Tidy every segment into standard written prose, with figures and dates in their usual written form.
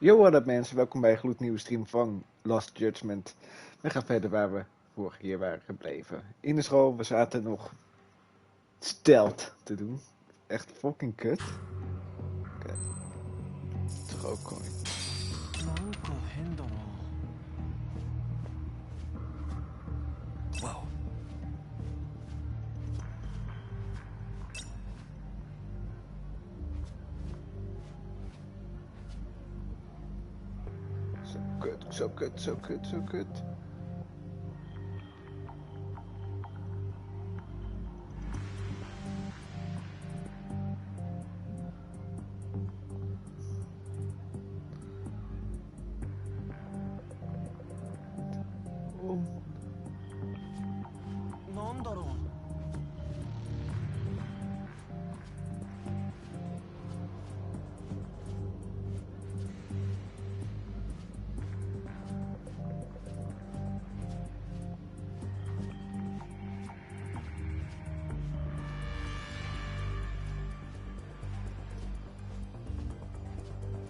Yo, what up mensen, welkom bij een gloednieuwe stream van Last Judgment. We gaan verder waar we vorige keer waren gebleven. In de school, we zaten nog stealth te doen. Echt fucking kut. Oké. Stroopcoin. Wow. Zo kut.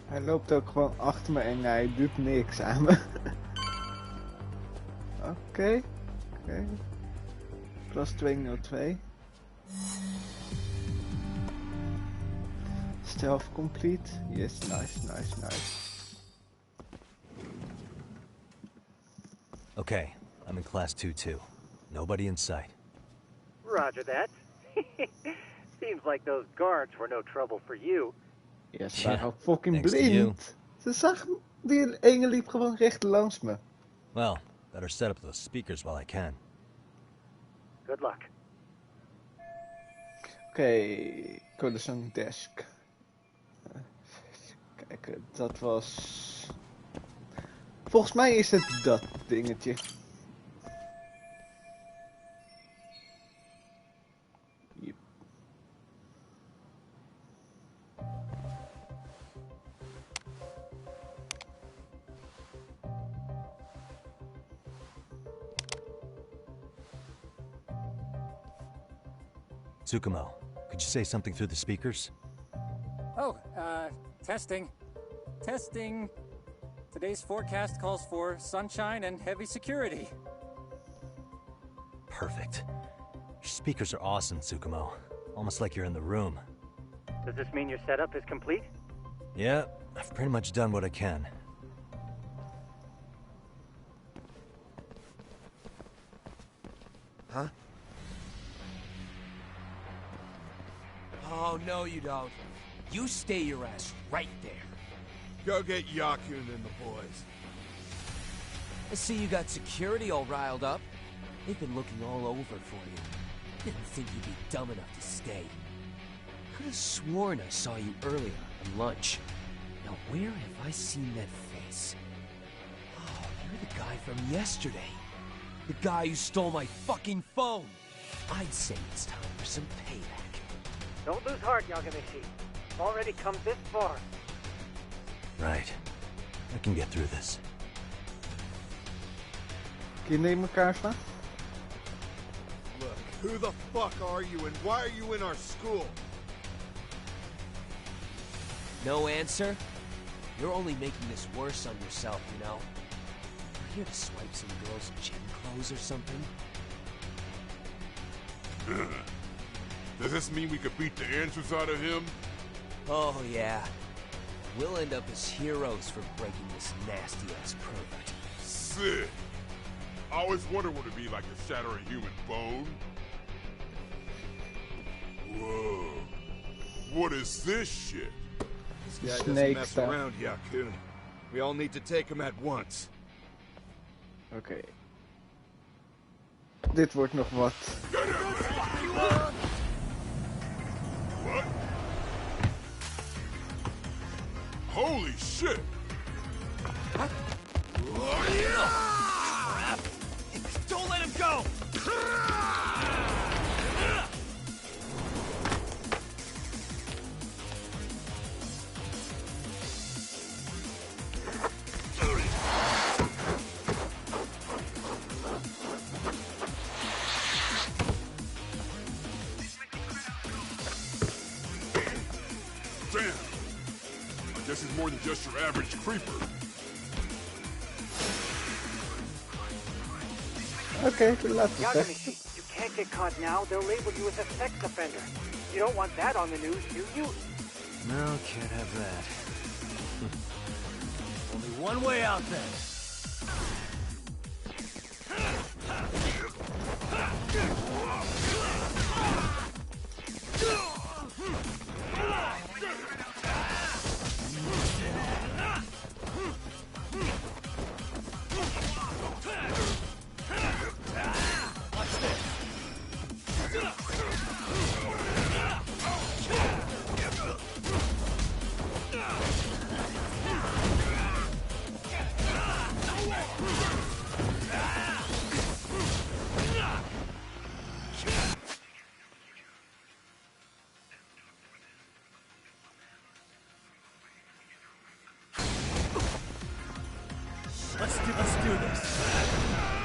Hij loopt ook gewoon achter me en hij doet niks aan me. Oké. Plus 202. Stealth complete. Yes, nice. Okay, I'm in class 2-2. Nobody in sight. Roger that. Seems like those guards were no trouble for you. Ja, ze waren al fucking thanks to you. blind. Ze zag die ene liep gewoon recht langs me. Well, better set up those speakers while I can. Good luck. Oké, Codesong Desk. Kijk, dat was... Volgens mij is het dat dingetje. Yep. Tsukumo, could you say something through the speakers? Oh, testing. Testing. Today's forecast calls for sunshine and heavy security. Perfect. Your speakers are awesome, Tsukumo. Almost like you're in the room. Does this mean your setup is complete? Yeah, I've pretty much done what I can. Huh? Oh, no you don't. You stay your ass right there. Go get Yakun and the boys. I see you got security all riled up. They've been looking all over for you. Didn't think you'd be dumb enough to stay. Could have sworn I saw you earlier on lunch. Now where have I seen that face? Oh, you're the guy from yesterday. The guy who stole my fucking phone. I'd say it's time for some payback. Don't lose heart, Yagamishi. You've already come this far. Right. I can get through this. Kinderen in elkaar slaan? Look, who the fuck are you and why are you in our school? No answer? You're only making this worse on yourself, you know? You're here to swipe some girl's gym clothes or something? Does this mean we could beat the answers out of him? Oh, yeah. We'll end up as heroes for breaking this nasty-ass pervert. Sick. I always wondered what it'd be like to shatter a human bone. Whoa. What is this shit? This guy Snake doesn't mess stuff. around, Yakun. We all need to take him at once. Oké. Dit wordt nog wat. What? Holy shit! Don't let him go! is more than just your average creeper. Oké, laten we Yagami, vechten. you can't get caught now. They'll label you as a sex offender. You don't want that on the news, do you? No, can't have that. Only one way out then. Let's do this.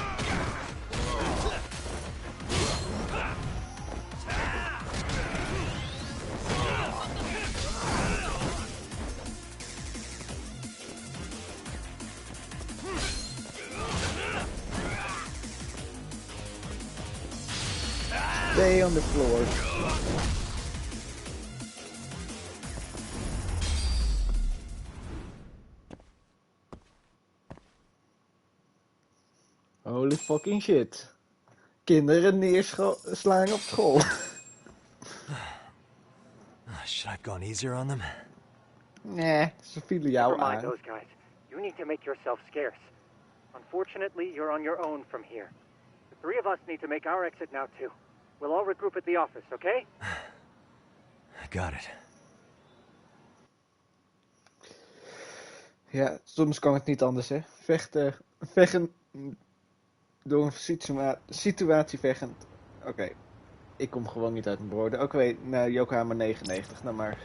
Stay on the floor. Holy fucking shit. Kinderen neerslaan op school. Should I have gone easier on them? Nee, ze vielen jou Never mind aan. those guys. You need to make yourself scarce. Unfortunately, you're on your own from here. The three of us need to make our exit now, too. We'll all regroup at the office, okay? Got it. Ja, soms kan het niet anders, hè. Vechten door een situatie vechtend. Oké, ik kom gewoon niet uit mijn woorden. Oké, naar Yokohama 99, nou maar.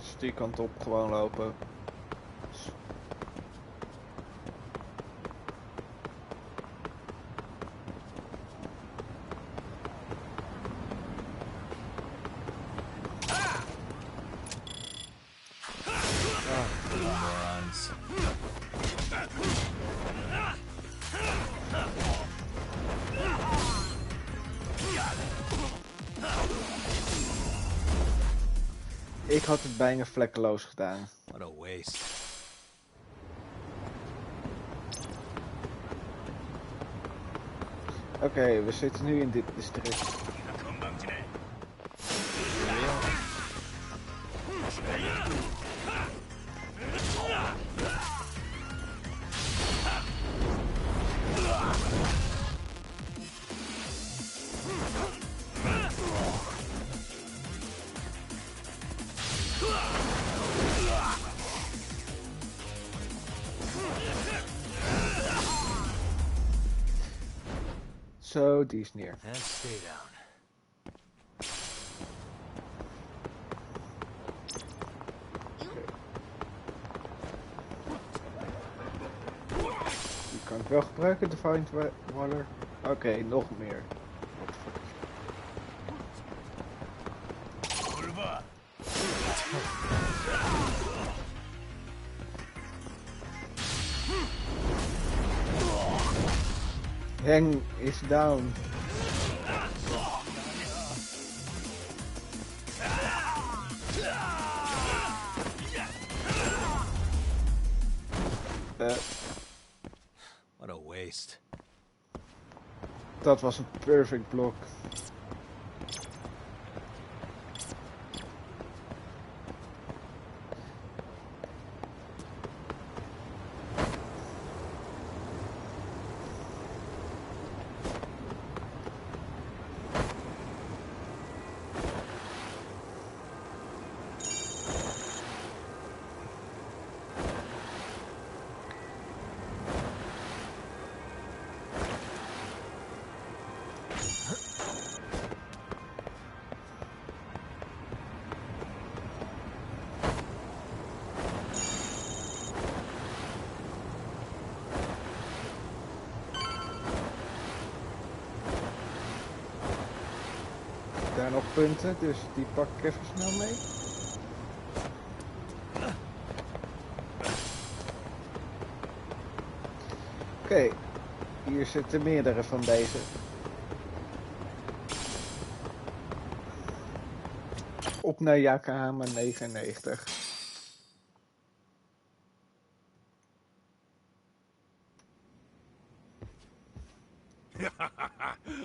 Stuurkant op, gewoon lopen. Morons. Ik had het bijna vlekkeloos gedaan. What a waste. Oké, we zitten nu in dit district. Zo, die is neer. And stay down. Die kan ik wel gebruiken, de Find Waller. Oké, nog meer. Hang is down. What a waste. Dat was een perfect blok. Daar nog punten, dus die pak ik even snel mee. Oké, hier zitten meerdere van deze. Op naar Yokohama 99.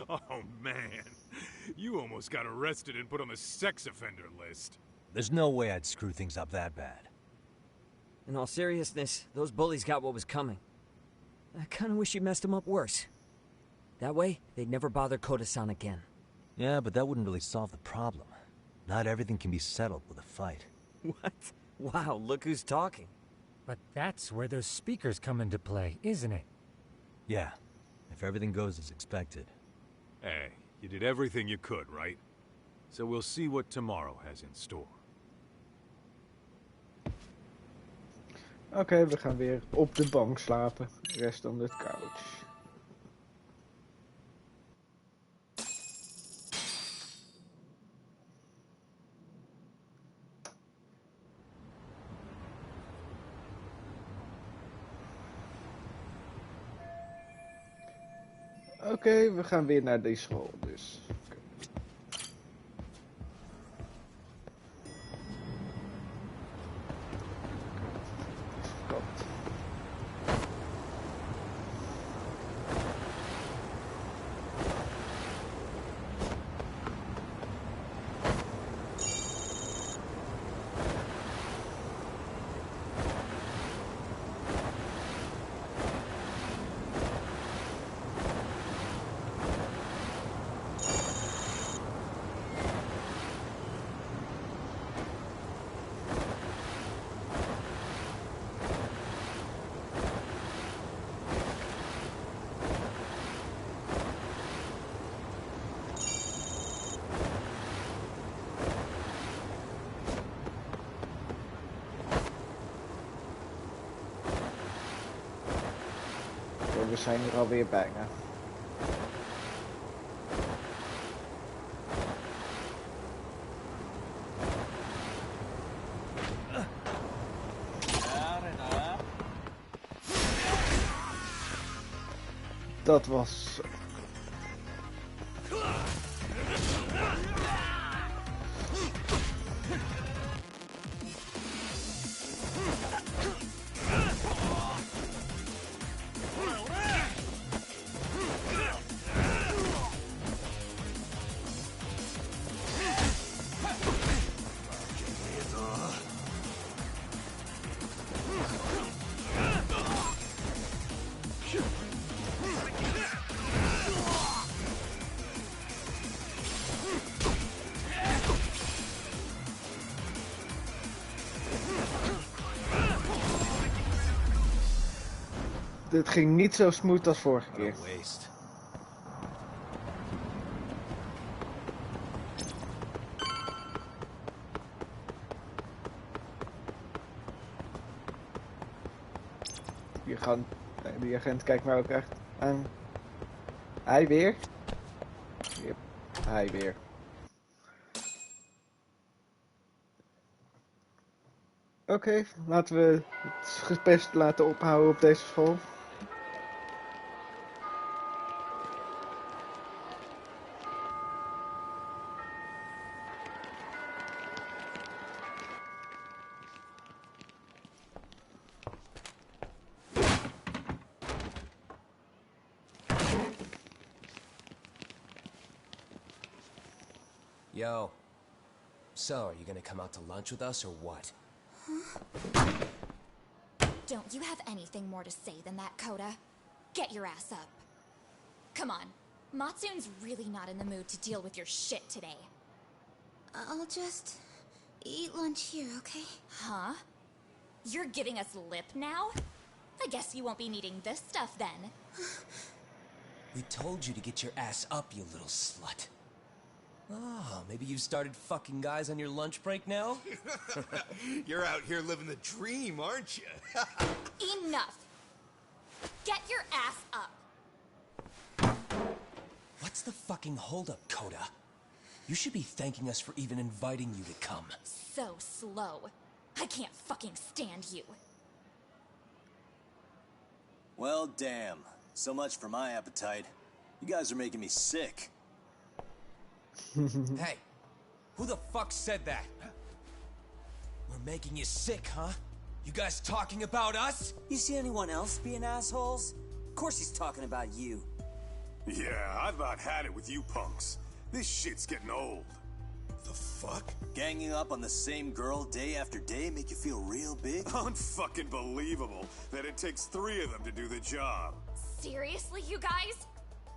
Oh man, you almost got arrested and put on the sex offender list. There's no way I'd screw things up that bad. In all seriousness, those bullies got what was coming. I kinda wish you messed them up worse. That way, they'd never bother Koda-san again. Yeah, but that wouldn't really solve the problem. Not everything can be settled with a fight. What? Wow, look who's talking. But that's where those speakers come into play, isn't it? Yeah, if everything goes as expected. Hey, you did everything you could, right? So we'll see what tomorrow has in store. Oké, we gaan weer op de bank slapen. Rest on the couch. Oké, we gaan weer naar die school dus. We zijn er alweer bijna. Dat was... Dit ging niet zo smooth als vorige keer. Waste. Die agent kijkt mij ook echt aan. Hij weer? Yep, hij weer. Oké, laten we het gepest laten ophouden op deze school. Yo. So, are you gonna come out to lunch with us or what? Don't you have anything more to say than that, Koda? Get your ass up. Come on. Matsune's really not in the mood to deal with your shit today. I'll just eat lunch here, okay? Huh? You're giving us lip now? I guess you won't be needing this stuff then. We told you to get your ass up, you little slut. Oh, maybe you've started fucking guys on your lunch break now? You're out here living the dream, aren't you? Enough! Get your ass up! What's the fucking holdup, Koda? You should be thanking us for even inviting you to come. So slow. I can't fucking stand you. Well, damn. So much for my appetite. You guys are making me sick. Hey, who the fuck said that? We're making you sick, huh? You guys talking about us? You see anyone else being assholes? Of course he's talking about you. Yeah, I've about had it with you punks. This shit's getting old. The fuck? Ganging up on the same girl day after day make you feel real big? Unfucking believable that it takes 3 of them to do the job. Seriously, you guys?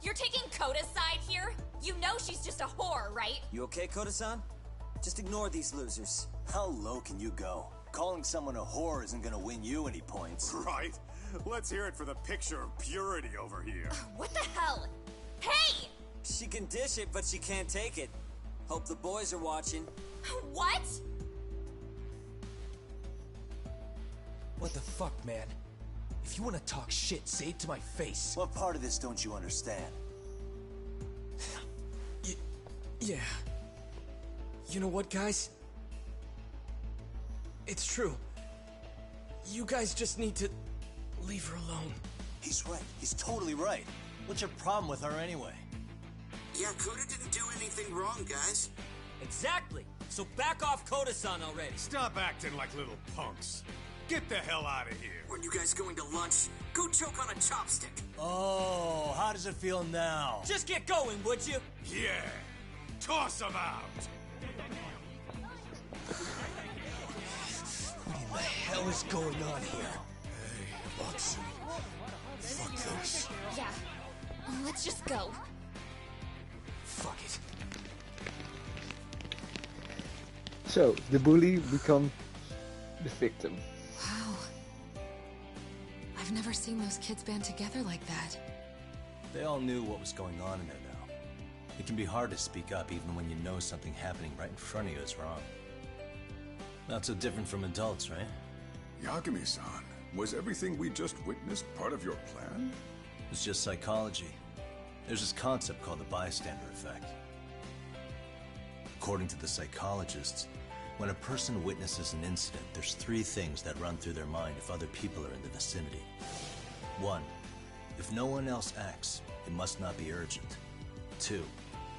You're taking Koda's side here? You know she's just a whore, right? You okay, Koda-san? Just ignore these losers. How low can you go? Calling someone a whore isn't gonna win you any points. Right? Let's hear it for the picture of purity over here. What the hell? Hey! She can dish it, but she can't take it. Hope the boys are watching. What? What the fuck, man? If you want to talk shit, say it to my face. What part of this don't you understand? Yeah. You know what, guys? It's true. You guys just need to leave her alone. He's right. He's totally right. What's your problem with her anyway? Yeah, Koda didn't do anything wrong, guys. Exactly. So back off Koda-san already. Stop acting like little punks. Get the hell out of here. When you guys going to lunch, go choke on a chopstick. Oh, how does it feel now? Just get going, would you? Yeah. Toss him out. What in the hell is going on here? Hey, Watson. Fuck this. Yeah. Let's just go. Fuck it. So, the bully becomes the victim. Wow. I've never seen those kids band together like that. They all knew what was going on in there now. It can be hard to speak up even when you know something happening right in front of you is wrong. Not so different from adults, right? Yagami-san, was everything we just witnessed part of your plan? It's just psychology. There's this concept called the bystander effect. According to the psychologists, when a person witnesses an incident, there's 3 things that run through their mind if other people are in the vicinity. 1. If no one else acts, it must not be urgent. 2.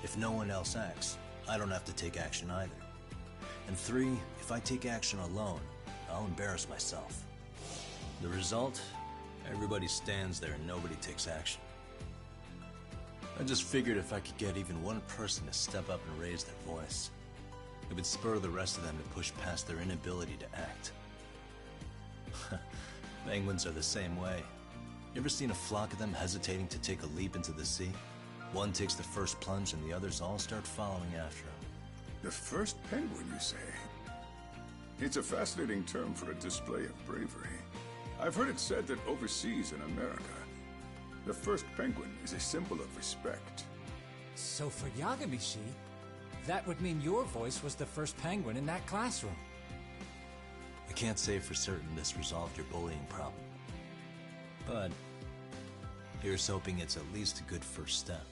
If no one else acts, I don't have to take action either. And 3. If I take action alone, I'll embarrass myself. The result? Everybody stands there and nobody takes action. I just figured if I could get even one person to step up and raise their voice, it would spur the rest of them to push past their inability to act. Penguins are the same way. You ever seen a flock of them hesitating to take a leap into the sea? One takes the first plunge and the others all start following after him. The first penguin, you say? It's a fascinating term for a display of bravery. I've heard it said that overseas in America, the first penguin is a symbol of respect. So for Yagami-shi, that would mean your voice was the first penguin in that classroom. I can't say for certain this resolved your bullying problem. But here's hoping it's at least a good first step.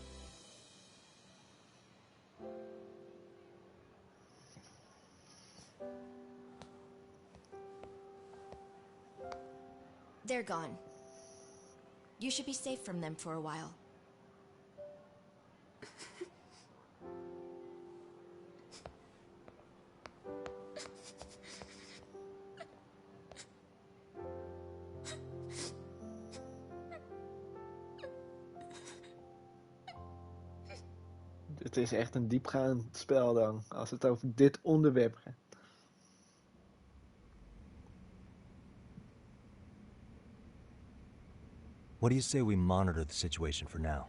They're gone. You should be safe from them for a while. Het is echt een diepgaand spel dan, als het over dit onderwerp gaat. What do you say we monitor the situation for now?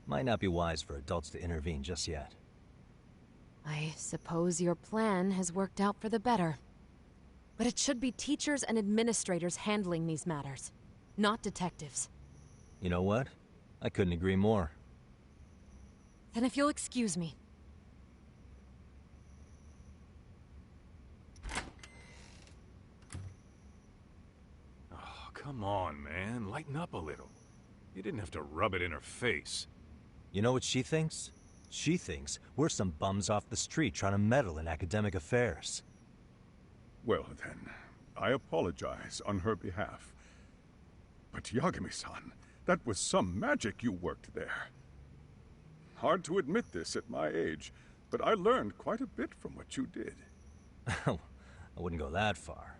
Might not be wise for adults to intervene just yet. I suppose your plan has worked out for the better. But it should be teachers and administrators handling these matters, not detectives. You know what? I couldn't agree more. Then if you'll excuse me. Oh, come on, man. Lighten up a little. You didn't have to rub it in her face. You know what she thinks? She thinks we're some bums off the street trying to meddle in academic affairs. Well then, I apologize on her behalf. But Yagami-san, that was some magic you worked there. Hard to admit this at my age, but I learned quite a bit from what you did. I wouldn't go that far.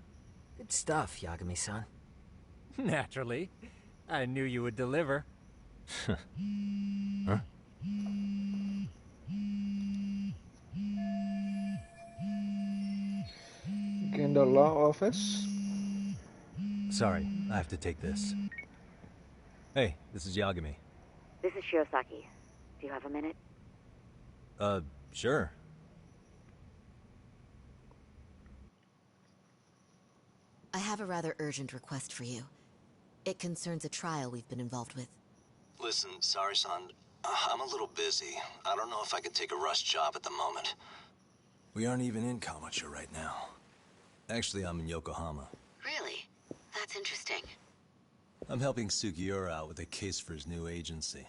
Good stuff, Yagami-san. Naturally. I knew you would deliver. Huh? In the law office. Sorry, I have to take this. Hey, this is Yagami. This is Shirosaki. Do you have a minute? Sure. I have a rather urgent request for you. It concerns a trial we've been involved with. Listen, Sari-san, I'm a little busy. I don't know if I could take a rush job at the moment. We aren't even in Kawachi right now. Actually, I'm in Yokohama. Really? That's interesting. I'm helping Sugiura out with a case for his new agency.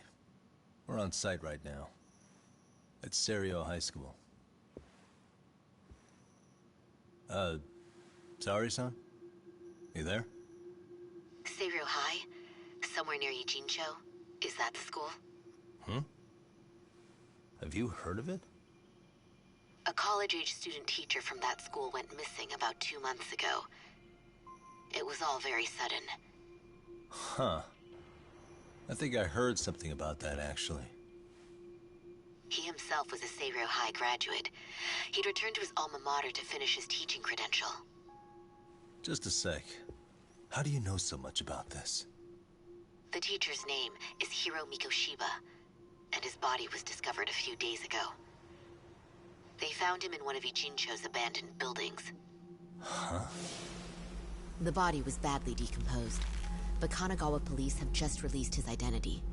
We're on site right now. At Seiryo High School. Sari-san? You there? Seiryo High? Somewhere near Ijincho? Is that the school? Have you heard of it? A college-age student teacher from that school went missing about 2 months ago. It was all very sudden. Huh. I think I heard something about that, actually. He himself was a Seiryo High graduate. He'd returned to his alma mater to finish his teaching credential. Just a sec. How do you know so much about this? The teacher's name is Hiro Mikoshiba, and his body was discovered a few days ago. They found him in one of Ijincho's abandoned buildings. Huh? The body was badly decomposed, but Kanagawa police have just released his identity.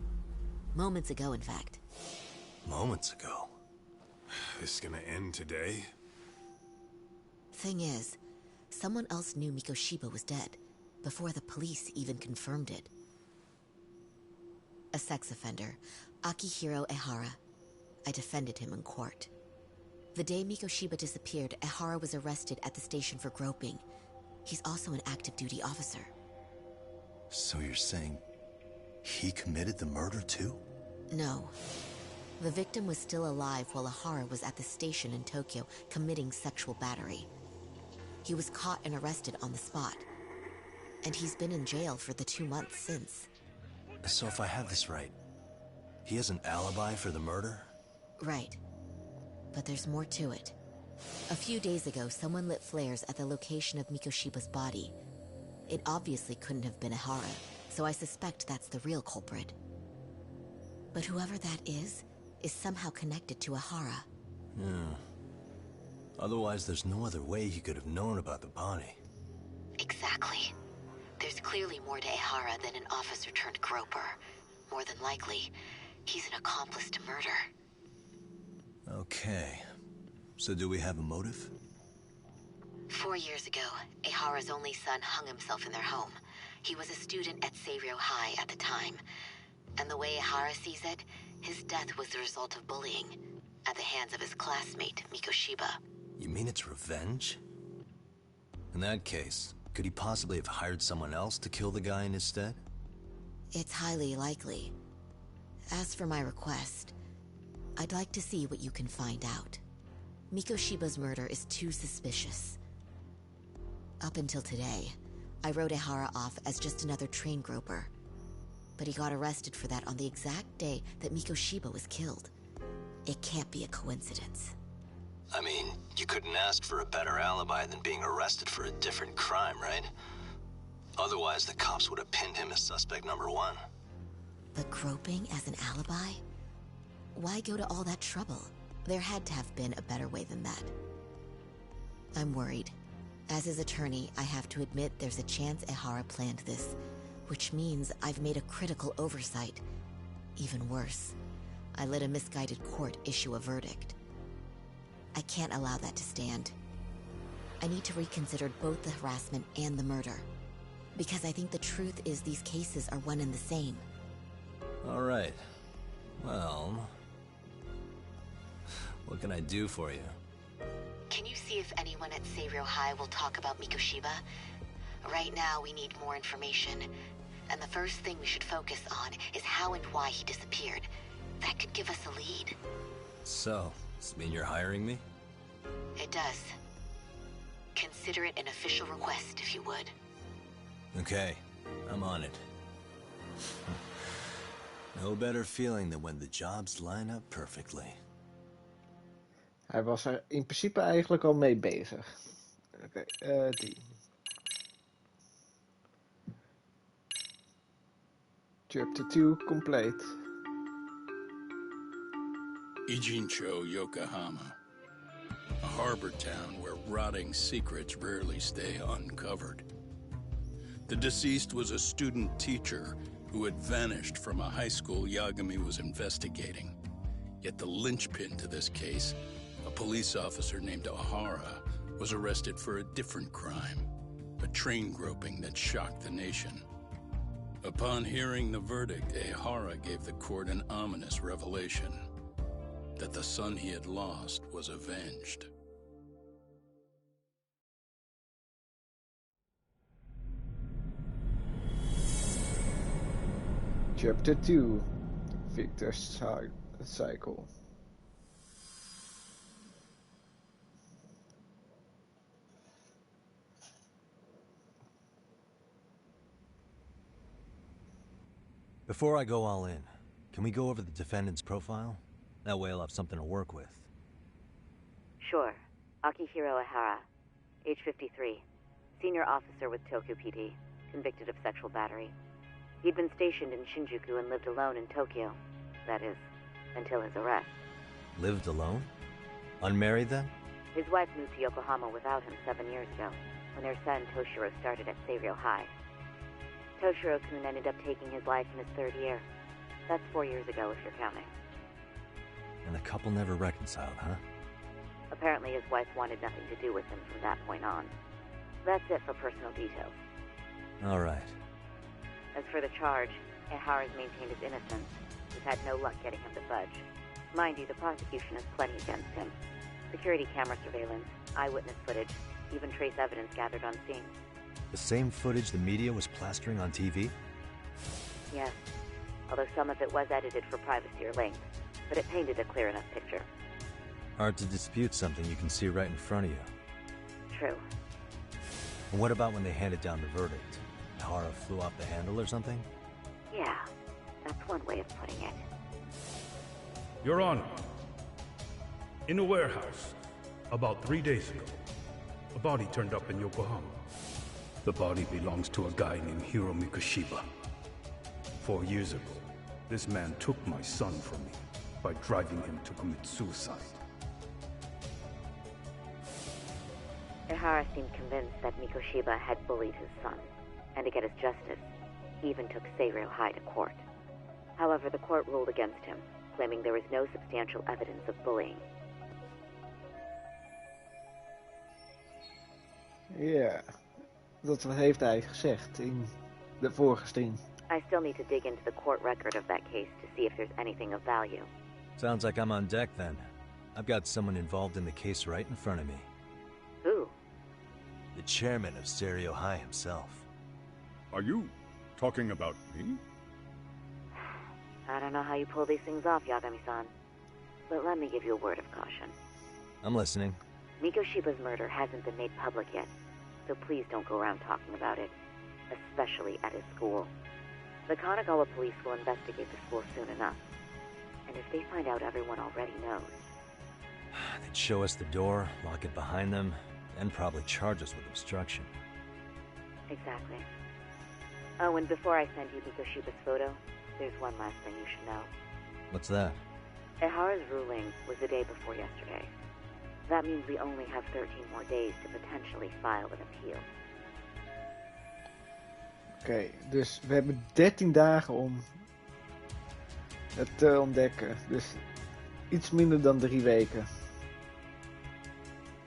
Moments ago, in fact. Moments ago? This is gonna end today? Thing is, someone else knew Mikoshiba was dead, before the police even confirmed it. A sex offender, Akihiro Ehara. I defended him in court. The day Mikoshiba disappeared, Ehara was arrested at the station for groping. He's also an active duty officer. So you're saying he committed the murder too? No. The victim was still alive while Ehara was at the station in Tokyo committing sexual battery. He was caught and arrested on the spot. And he's been in jail for the 2 months since. So if I have this right, he has an alibi for the murder? Right. But there's more to it. A few days ago, someone lit flares at the location of Mikoshiba's body. It obviously couldn't have been Ehara, so I suspect that's the real culprit. But whoever that is somehow connected to Ehara. Yeah. Otherwise, there's no other way he could have known about the body. Exactly. There's clearly more to Ehara than an officer turned groper. More than likely, he's an accomplice to murder. Okay. So do we have a motive? 4 years ago, Ehara's only son hung himself in their home. He was a student at Seiryo High at the time. And the way Ehara sees it, his death was the result of bullying at the hands of his classmate, Mikoshiba. You mean it's revenge? In that case, could he possibly have hired someone else to kill the guy in his stead? It's highly likely. As for my request, I'd like to see what you can find out. Mikoshiba's murder is too suspicious. Up until today, I wrote Ehara off as just another train groper. But he got arrested for that on the exact day that Mikoshiba was killed. It can't be a coincidence. I mean, you couldn't ask for a better alibi than being arrested for a different crime, right? Otherwise, the cops would have pinned him as suspect number 1. But groping as an alibi? Why go to all that trouble? There had to have been a better way than that. I'm worried. As his attorney, I have to admit there's a chance Ehara planned this, which means I've made a critical oversight. Even worse, I let a misguided court issue a verdict. I can't allow that to stand. I need to reconsider both the harassment and the murder, because I think the truth is these cases are one and the same. All right. Well, what can I do for you? Can you see if anyone at Seiryo High will talk about Mikoshiba? Right now, we need more information. And the first thing we should focus on is how and why he disappeared. That could give us a lead. So, does this mean you're hiring me? It does. Consider it an official request, if you would. Okay, I'm on it. No better feeling than when the jobs line up perfectly. Hij was er in principe eigenlijk al mee bezig. Oké, die. Chapter 2 complete. Ijincho, Yokohama. A harbor town where rotting secrets rarely stay uncovered. The deceased was a student teacher who had vanished from a high school Yagami was investigating. Yet the linchpin to this case, a police officer named Ohara, was arrested for a different crime, a train groping that shocked the nation. Upon hearing the verdict, Ohara gave the court an ominous revelation, that the son he had lost was avenged. Chapter 2, Victor's Cycle. Before I go all in, can we go over the defendant's profile? That way I'll have something to work with. Sure. Akihiro Ihara, age 53, senior officer with Tokyo PD, convicted of sexual battery. He'd been stationed in Shinjuku and lived alone in Tokyo. That is, until his arrest. Lived alone? Unmarried then? His wife moved to Yokohama without him 7 years ago, when their son Toshiro started at Seiryō High. Toshiro-kun ended up taking his life in his 3rd year. That's 4 years ago, if you're counting. And the couple never reconciled, huh? Apparently his wife wanted nothing to do with him from that point on. That's it for personal details. All right. As for the charge, Ihara's maintained his innocence. We've had no luck getting him to budge. Mind you, the prosecution has plenty against him. Security camera surveillance, eyewitness footage, even trace evidence gathered on scene. The same footage the media was plastering on TV? Yes, although some of it was edited for privacy or length, but it painted a clear enough picture. Hard to dispute something you can see right in front of you. True. And what about when they handed down the verdict? Ihara flew off the handle or something? Yeah, that's one way of putting it. Your Honor, in a warehouse, about 3 days ago, a body turned up in Yokohama. The body belongs to a guy named Hiro Mikoshiba. 4 years ago, this man took my son from me by driving him to commit suicide. Ihara seemed convinced that Mikoshiba had bullied his son, and to get his justice, he even took Seiryō High to court. However, the court ruled against him, claiming there was no substantial evidence of bullying. Ja, dat heeft hij gezegd in de vorige stream. I still need to dig into the court record of that case to see if there's anything of value. Sounds like I'm on deck then. I've got someone involved in the case right in front of me. Who? The chairman of Seiryō High himself. Are you talking about me? I don't know how you pull these things off, Yagami-san. But let me give you a word of caution. I'm listening. Mikoshiba's murder hasn't been made public yet, so please don't go around talking about it, especially at his school. The Kanagawa police will investigate the school soon enough. And if they find out everyone already knows... They'd show us the door, lock it behind them, and probably charge us with obstruction. Exactly. Oh, and before I send you Mikoshiba's photo, there's one last thing you should know. What's that? Ihara's ruling was the day before yesterday. That means we only have 13 more days to potentially file an appeal. Oké, dus we hebben 13 dagen om het te ontdekken. Dus iets minder dan 3 weken.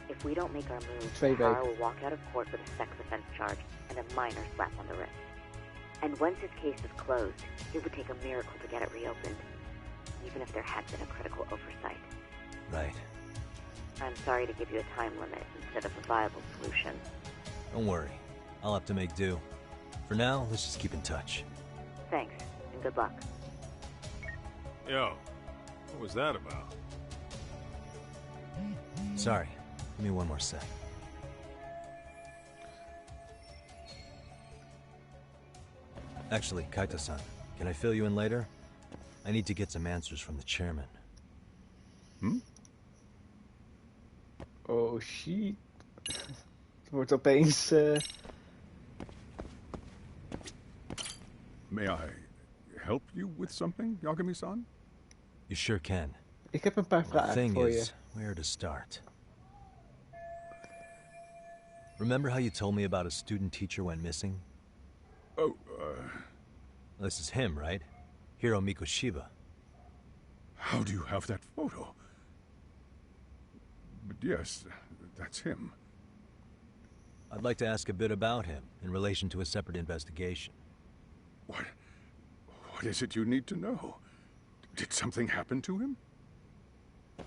If we don't make our move, 2 Ihara weken. will walk out of court with a sex offense charge and a minor slap on the wrist. And once his case is closed, it would take a miracle to get it reopened, even if there had been a critical oversight. Right. I'm sorry to give you a time limit instead of a viable solution. Don't worry. I'll have to make do. For now, let's just keep in touch. Thanks, and good luck. Yo, what was that about? Sorry, give me one more sec. Actually, Kaito-san, can I fill you in later? I need to get some answers from the chairman. Oh shit. Het wordt opeens... May I help you with something, Yagami-san? You sure can. Ik heb een paar The vragen thing voor je. is, where to start? Remember how you told me about a student teacher went missing? Oh, This is him, right? Hiro Mikoshiba. How do you have that photo? But yes, that's him. I'd like to ask a bit about him in relation to a separate investigation. What is it you need to know? Did something happen to him?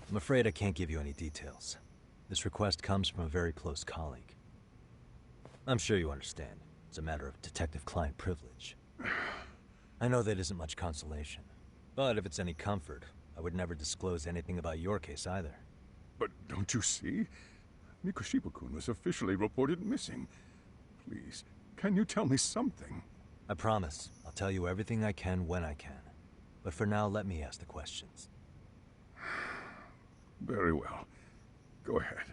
I'm afraid I can't give you any details. This request comes from a very close colleague. I'm sure you understand. It's a matter of detective-client privilege. I know that isn't much consolation. But if it's any comfort, I would never disclose anything about your case either. But don't you see? Mikoshiba-kun was officially reported missing. Please, can you tell me something? I promise. I'll tell you everything I can when I can. But for now, let me ask the questions. Very well. Go ahead.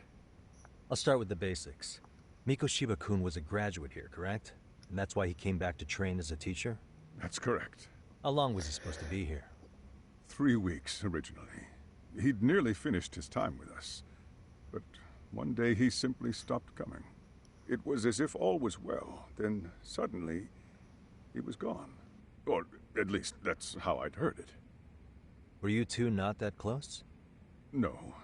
I'll start with the basics. Mikoshiba-kun was a graduate here, correct? And that's why he came back to train as a teacher? That's correct. How long was he supposed to be here? 3 weeks, originally. He'd nearly finished his time with us. But one day he simply stopped coming. It was as if all was well, then suddenly he was gone. Or at least that's how I'd heard it. Were you two not that close? No.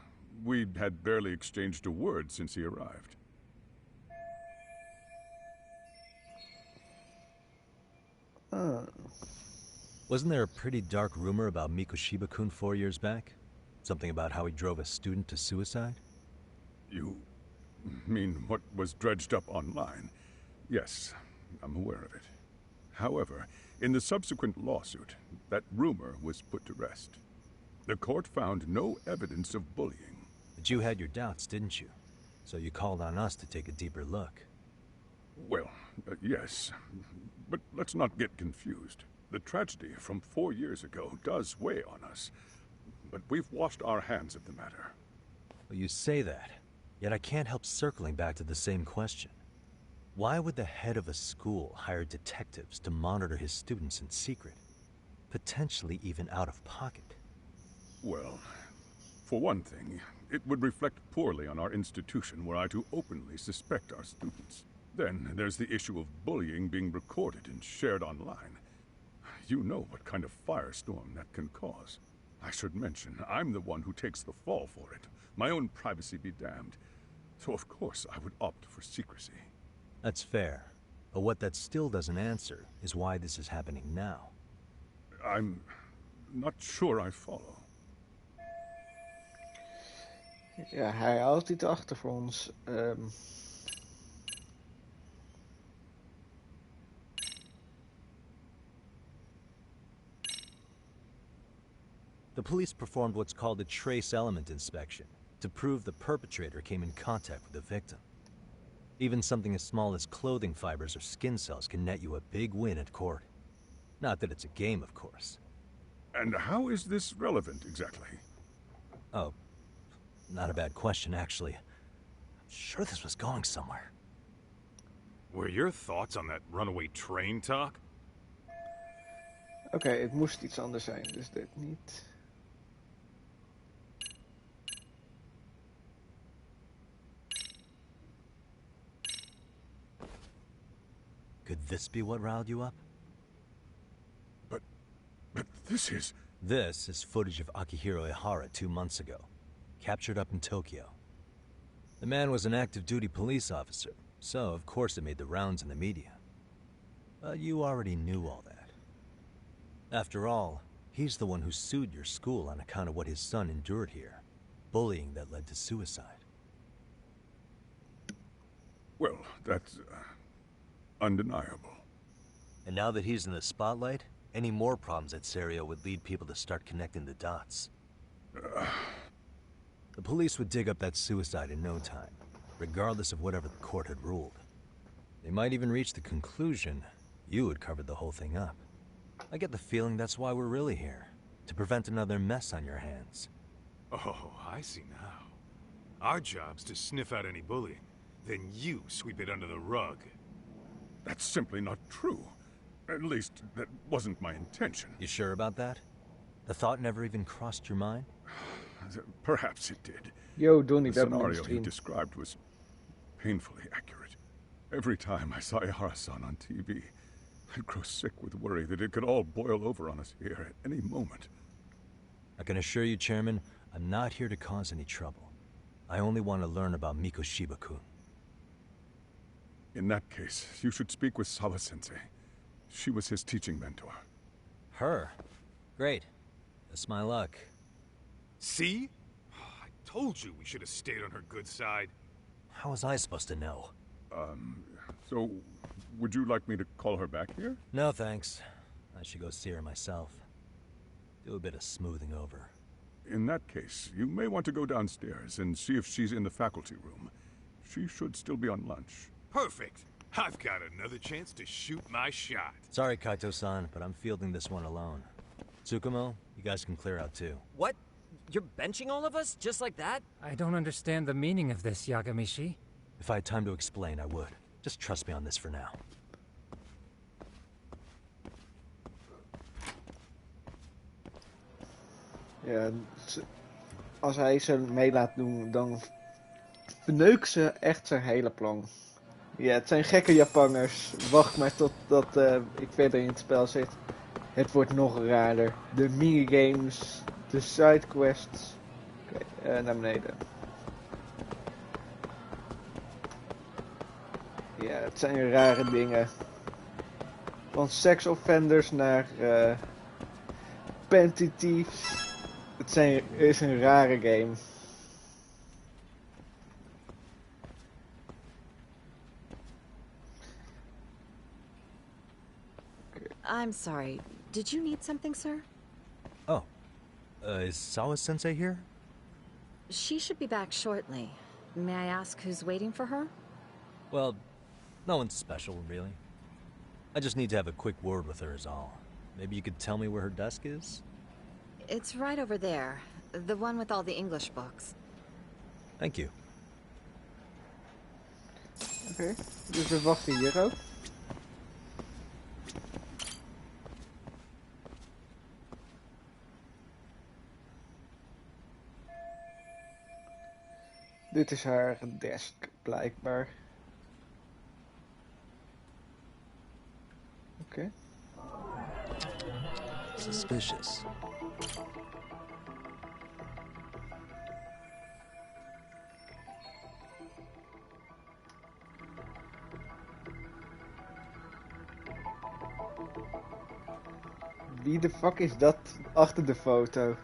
We had barely exchanged a word since he arrived. Wasn't there a pretty dark rumor about Mikoshiba-kun 4 years back? Something about how he drove a student to suicide? You mean what was dredged up online? Yes, I'm aware of it. However, in the subsequent lawsuit, that rumor was put to rest. The court found no evidence of bullying. But you had your doubts, didn't you? So you called on us to take a deeper look. Well, yes. But let's not get confused. The tragedy from 4 years ago does weigh on us. But we've washed our hands of the matter. Well, you say that, yet I can't help circling back to the same question. Why would the head of a school hire detectives to monitor his students in secret? Potentially even out of pocket. Well, for one thing, it would reflect poorly on our institution were I to openly suspect our students. Then there's the issue of bullying being recorded and shared online. You know what kind of firestorm that can cause. I should mention, I'm the one who takes the fall for it. My own privacy be damned. So of course I would opt for secrecy. That's fair. But what that still doesn't answer is why this is happening now. I'm not sure I follow. Ja, hij houdt dit achter voor ons. The police performed what's called a trace element inspection to prove the perpetrator came in contact with the victim. Even something as small as clothing fibers or skin cells can net you a big win at court. Not that it's a game, of course. And how is this relevant, exactly? Oh, not a bad question, actually. I'm sure this was going somewhere. Were your thoughts on that runaway train talk? Oké, het moest iets anders zijn, dus dit niet. Could this be what riled you up? But this is... This is footage of Akihiro Ihara 2 months ago, captured up in Tokyo. The man was an active duty police officer, so of course it made the rounds in the media. But you already knew all that. After all, he's the one who sued your school on account of what his son endured here. Bullying that led to suicide. Well, that's... undeniable. And now that he's in the spotlight, Any more problems at Serio would lead people to start connecting the dots. The police would dig up that suicide in no time, regardless of whatever the court had ruled. They might even reach the conclusion you had covered the whole thing up. I get the feeling that's why we're really here, to prevent another mess on your hands. Oh, I see now. Our job's to sniff out any bullying, then you sweep it under the rug. That's simply not true. At least, that wasn't my intention. You sure about that? The thought never even crossed your mind? Perhaps it did. Yo, Donnie, the scenario you described was painfully accurate. Every time I saw Ihara-san on TV, I'd grow sick with worry that it could all boil over on us here at any moment. I can assure you, Chairman, I'm not here to cause any trouble. I only want to learn about Mikoshiba-kun. In that case, you should speak with Sawa-sensei. She was his teaching mentor. Her? Great. That's my luck. See? I told you we should have stayed on her good side. How was I supposed to know? So, would you like me to call her back here? No, thanks. I should go see her myself. Do a bit of smoothing over. In that case, you may want to go downstairs and see if she's in the faculty room. She should still be on lunch. Perfect. I've got another chance to shoot my shot. Sorry, Kaito-san, but I'm fielding this one alone. Tsukumo, you guys can clear out too. What? You're benching all of us? Just like that? I don't understand the meaning of this, Yagamishi. If I had time to explain, I would. Just trust me on this for now. Ja, als hij ze mee laat doen, dan verneukt ze echt zijn hele plan. Ja, het zijn gekke Japanners. Wacht maar totdat ik verder in het spel zit. Het wordt nog raarder. De minigames, de sidequests. Oké, naar beneden. Ja, het zijn rare dingen. Van sex offenders naar panty thieves. Het is een rare game. I'm sorry. Did you need something, sir? Oh. Is Sawa-sensei here? She should be back shortly. May I ask who's waiting for her? Well, no one's special, really. I just need to have a quick word with her is all. Maybe you could tell me where her desk is? It's right over there. The one with all the English books. Thank you. Oké, dus we wachten hier ook. Dit is haar desk, blijkbaar. Oké. Suspicious. Wie de fuck is dat achter de foto?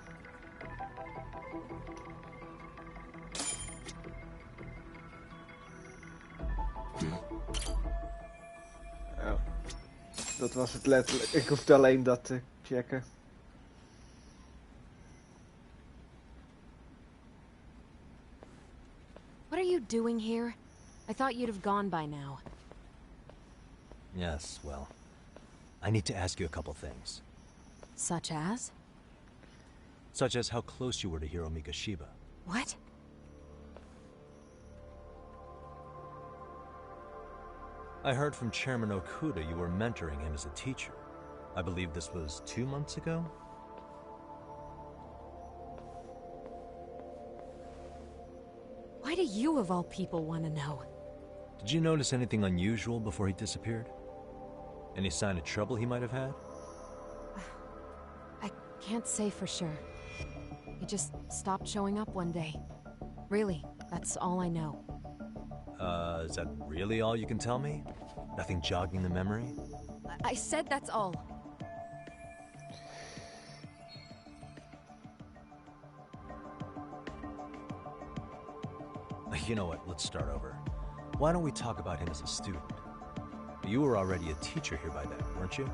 Oh. Dat was het letterlijk. Ik hoefde alleen dat te checken. What are you doing here? I thought you'd have gone by now. Yes, well, I need to ask you a couple things. Such as? Such as how close you were to Hiro Mikoshiba. What? I heard from Chairman Okuda you were mentoring him as a teacher. I believe this was 2 months ago? Why do you of all people want to know? Did you notice anything unusual before he disappeared? Any sign of trouble he might have had? I can't say for sure. He just stopped showing up one day. Really, that's all I know. Is that really all you can tell me? Nothing jogging the memory? I said that's all. You know what, let's start over. Why don't we talk about him as a student? You were already a teacher here by then, weren't you?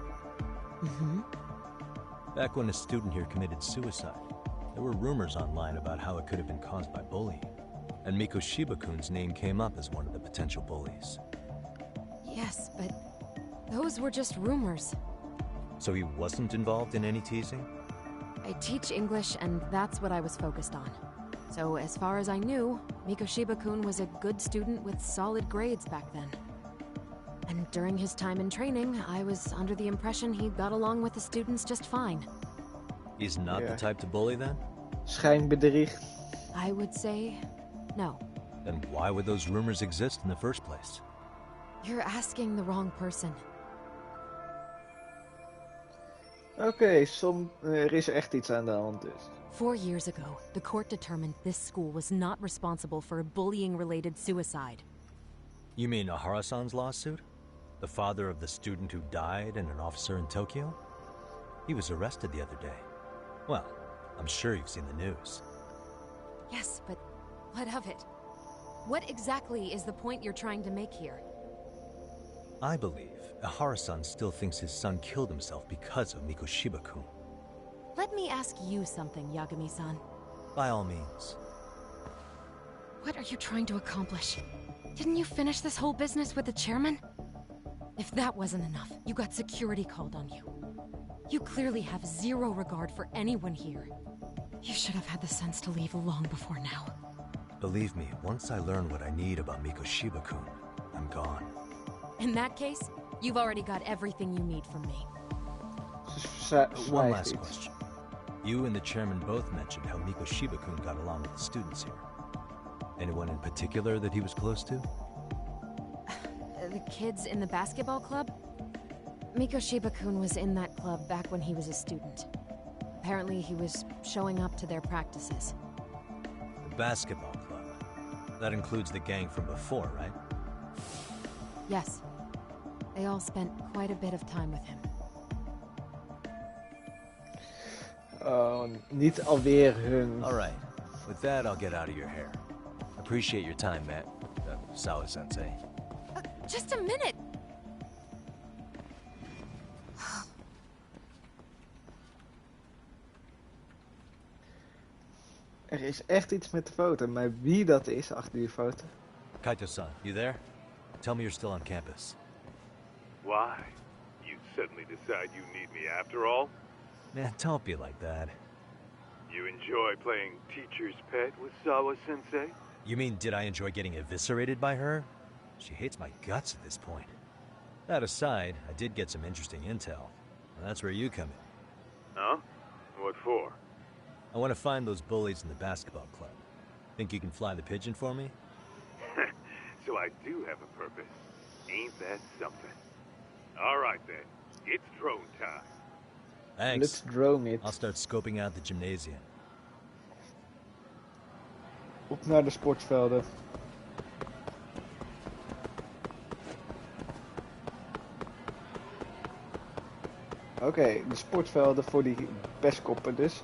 Mm-hmm. Back when a student here committed suicide, there were rumors online about how it could have been caused by bullying. And Mikoshiba-kun's name came up as one of the potential bullies. Yes, but those were just rumors. So he wasn't involved in any teasing? I teach English, and that's what I was focused on. So as far as I knew, Mikoshiba-kun was a good student with solid grades back then. And during his time in training, I was under the impression he got along with the students just fine. He's not the type to bully then? Schijnbedrieg. I would say no. Then why would those rumors exist in the first place? You're asking the wrong person. Oké, er is echt iets aan de hand dus. 4 years ago, the court determined this school was not responsible for a bullying-related suicide. You mean Ahara-san's lawsuit? The father of the student who died and an officer in Tokyo? He was arrested the other day. Well, I'm sure you've seen the news. Yes, but what of it? What exactly is the point you're trying to make here? I believe Ahara-san still thinks his son killed himself because of Mikoshiba-kun. Let me ask you something, Yagami-san. By all means. What are you trying to accomplish? Didn't you finish this whole business with the chairman? If that wasn't enough, you got security called on you. You clearly have zero regard for anyone here. You should have had the sense to leave long before now. Believe me, once I learn what I need about Mikoshiba-kun, I'm gone. In that case, you've already got everything you need from me. One last question. You and the chairman both mentioned how Mikoshiba-kun got along with the students here. Anyone in particular that he was close to? The kids in the basketball club? Mikoshiba-kun was in that club back when he was a student. Apparently he was showing up to their practices. The basketball club? That includes the gang from before, right? Yes. They all spent quite a bit of time with him. Niet alweer hun... Alright. With that, I'll get out of your hair. Appreciate your time, Matt. Sawa-sensei. Just a minute! Er is echt iets met de foto, maar wie dat is achter die foto? Kaito-san, you there? Tell me you're still on campus. Why? You suddenly decide you need me after all? Man, don't be like that. You enjoy playing teacher's pet with Sawa-sensei? You mean, did I enjoy getting eviscerated by her? She hates my guts at this point. That aside, I did get some interesting intel. And that's where you come in. Huh? What for? I want to find those bullies in the basketball club. Think you can fly the pigeon for me? So I do have a purpose. Ain't that something? All right then. It's drone time. Thanks. Let's drone it. I'll start scoping out the gymnasium. Op naar de sportvelden. Oké, de sportvelden voor die pestkoppen dus.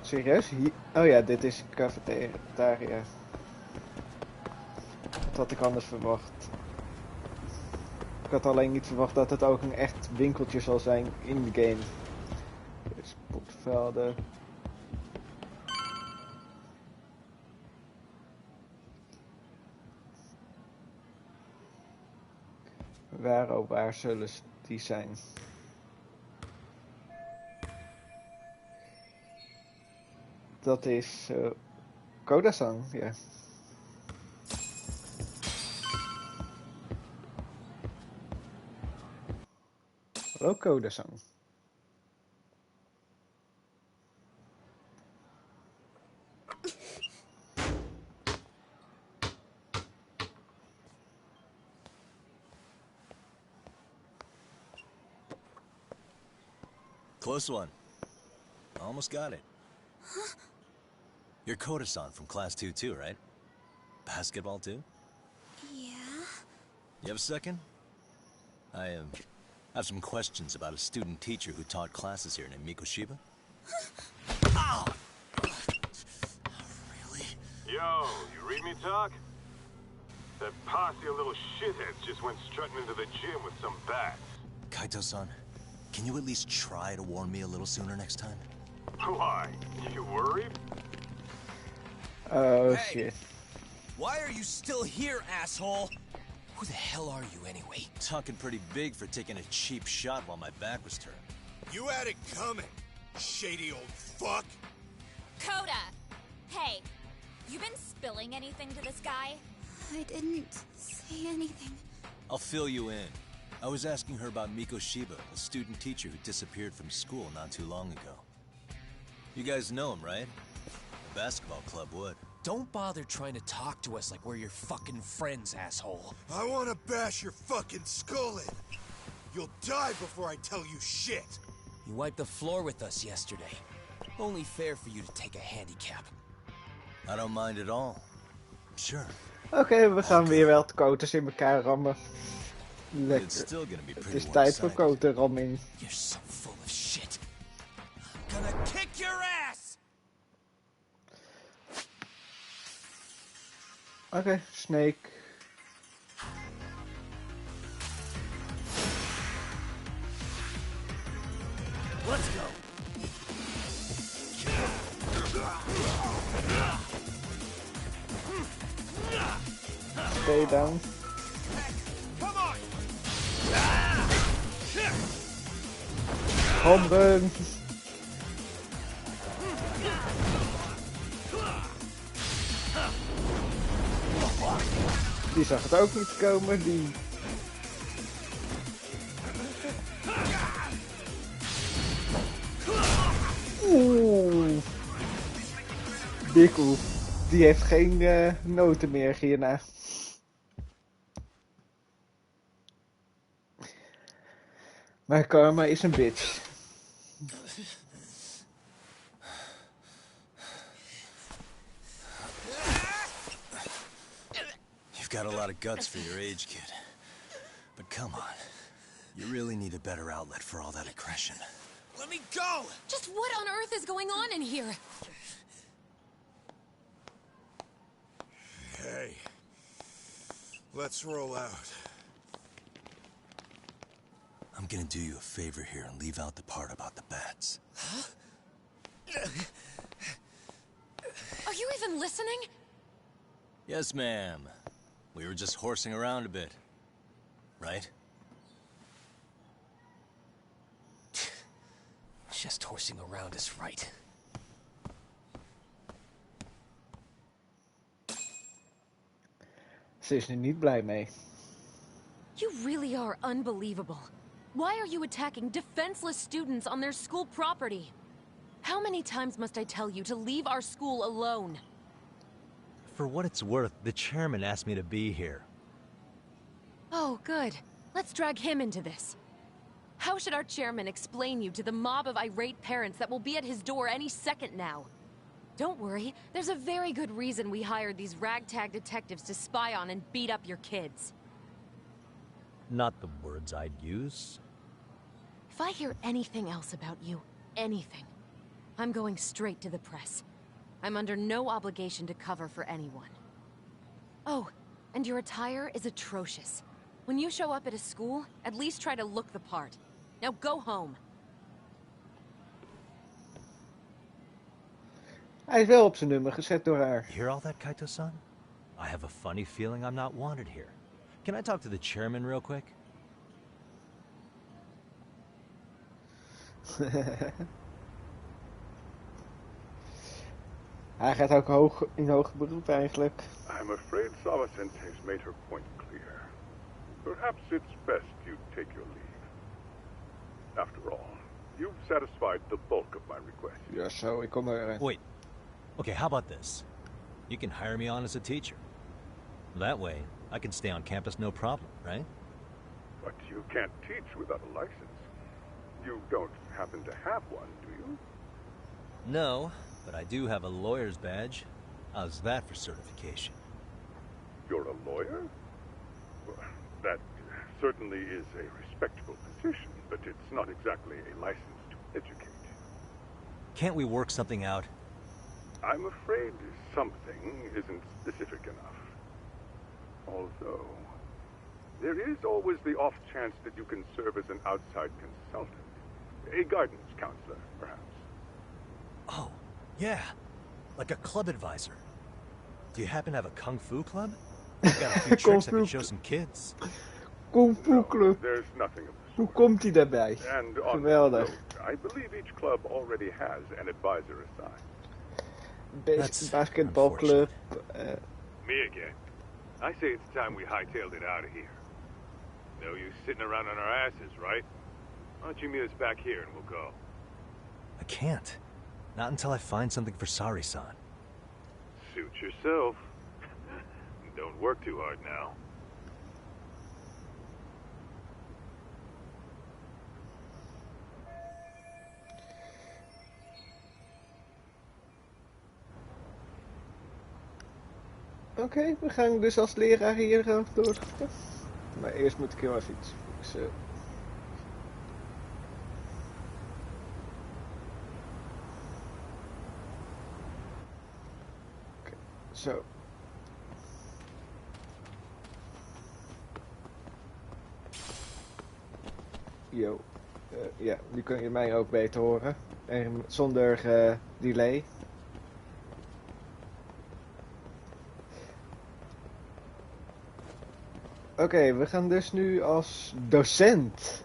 Serieus? Hier? Oh ja, dit is cafetaria. Dat had ik anders verwacht. Ik had alleen niet verwacht dat het ook een echt winkeltje zal zijn in de game. Sportvelden. Waar zullen die zijn? Dat is Koda-san, ja. Hallo Koda-san. Close one. Almost got it. Huh? You're Koda-san from Class 2 too, right? Basketball too? Yeah? You have a second? I have some questions about a student teacher who taught classes here named Mikoshiba. Ow! Really? Yo, you read me talk? That posse of little shitheads just went strutting into the gym with some bats. Kaito-san, Can you at least try to warn me a little sooner next time? Why? You worried? Oh, Hey. shit. Why are you still here, asshole? Who the hell are you anyway? Talking pretty big for taking a cheap shot while my back was turned. You had it coming, shady old fuck. Coda! Hey, you been spilling anything to this guy? I didn't say anything. I'll fill you in. I was asking her about Miko Shiba, a student teacher who disappeared from school not too long ago. You guys know him, right? The basketball club would. Don't bother trying to talk to us like we're your fucking friends, asshole. I want to bash your fucking skull in. You'll die before I tell you shit. You wiped the floor with us yesterday. Only fair for you to take a handicap. I don't mind at all. Sure. Oké, we gaan weer wel de koters in elkaar rammen. Lekker. It's still gonna be Het pretty is tijd voor one-sided. koterramming. You're so full of shit. I'm gonna kick your ass! Oké, Snake. Let's go. Stay down. Come on. Home run. Die zag het ook niet komen, die... Oeh. Bikkel. Die heeft geen noten meer hierna. Maar karma is een bitch. You've got a lot of guts for your age, kid. But come on. You really need a better outlet for all that aggression. Let me go. Just what on earth is going on in here? Hey. Let's roll out. I'm gonna do you a favor here and leave out the part about the bats. Are you even listening? Yes, ma'am. We were just horsing around a bit. Right? Just horsing around is right. Ze is er niet blij mee. You really are unbelievable. Why are you attacking defenseless students on their school property? How many times must I tell you to leave our school alone? For what it's worth, the chairman asked me to be here. Oh, good. Let's drag him into this. How should our chairman explain you to the mob of irate parents that will be at his door any second now? Don't worry, there's a very good reason we hired these ragtag detectives to spy on and beat up your kids. Not the words I'd use. If I hear anything else about you, anything, I'm going straight to the press. I'm under no obligation to cover for anyone. Oh, and your attire is atrocious. When you show up at a school, at least try to look the part. Now go home. Hij is wel op zijn nummer gezet door haar. Hear all that, Kaito-san? I have a funny feeling I'm not wanted here. Can I talk to the chairman real quick? Hij gaat ook in hoger beroep eigenlijk. I'm afraid Sawa-sensei has made her point clear. Perhaps it's best you take your leave. After all, you've satisfied the bulk of my requests. Ja, zo, ik kom erin. Wait. Okay, how about this? You can hire me on as a teacher. That way, I can stay on campus no problem, right? But you can't teach without a license. You don't happen to have one, do you? No, but I do have a lawyer's badge. How's that for certification? You're a lawyer? Well, that certainly is a respectable position, but it's not exactly a license to educate. Can't we work something out? I'm afraid something isn't specific enough. Although, there is always the off chance that you can serve as an outside consultant. A guidance counselor, perhaps. Oh, yeah. Like a club advisor. Do you happen to have a kung fu club? I've got a few tricks I could show some kids. Kung Fu Club. There's nothing of the Hoe komt hij daarbij? And on Geweldig. that note, I believe each club already has an advisor assigned. Best basketbalclub. Me again. I say it's time we hightailed it out of here. No use sitting around on our asses, right? Why don't you meet us back here and we'll go? I can't. Not until I find something for Sari-san. Suit yourself. Don't work too hard now. Oké, we gaan dus als leraar hier door. Maar eerst moet ik heel even iets fixen. Oké, zo. Yo. Ja, nu kun je mij ook beter horen. En zonder delay. Oké, we gaan dus nu als docent.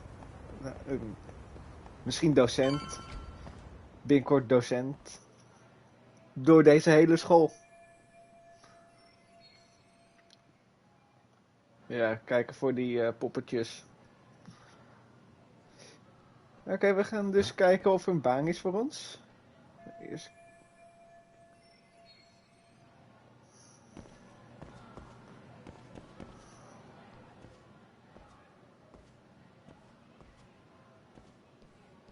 Misschien docent. Binnenkort docent. Door deze hele school. Ja, kijken voor die poppetjes. Oké, we gaan dus kijken of er een baan is voor ons. Eerst.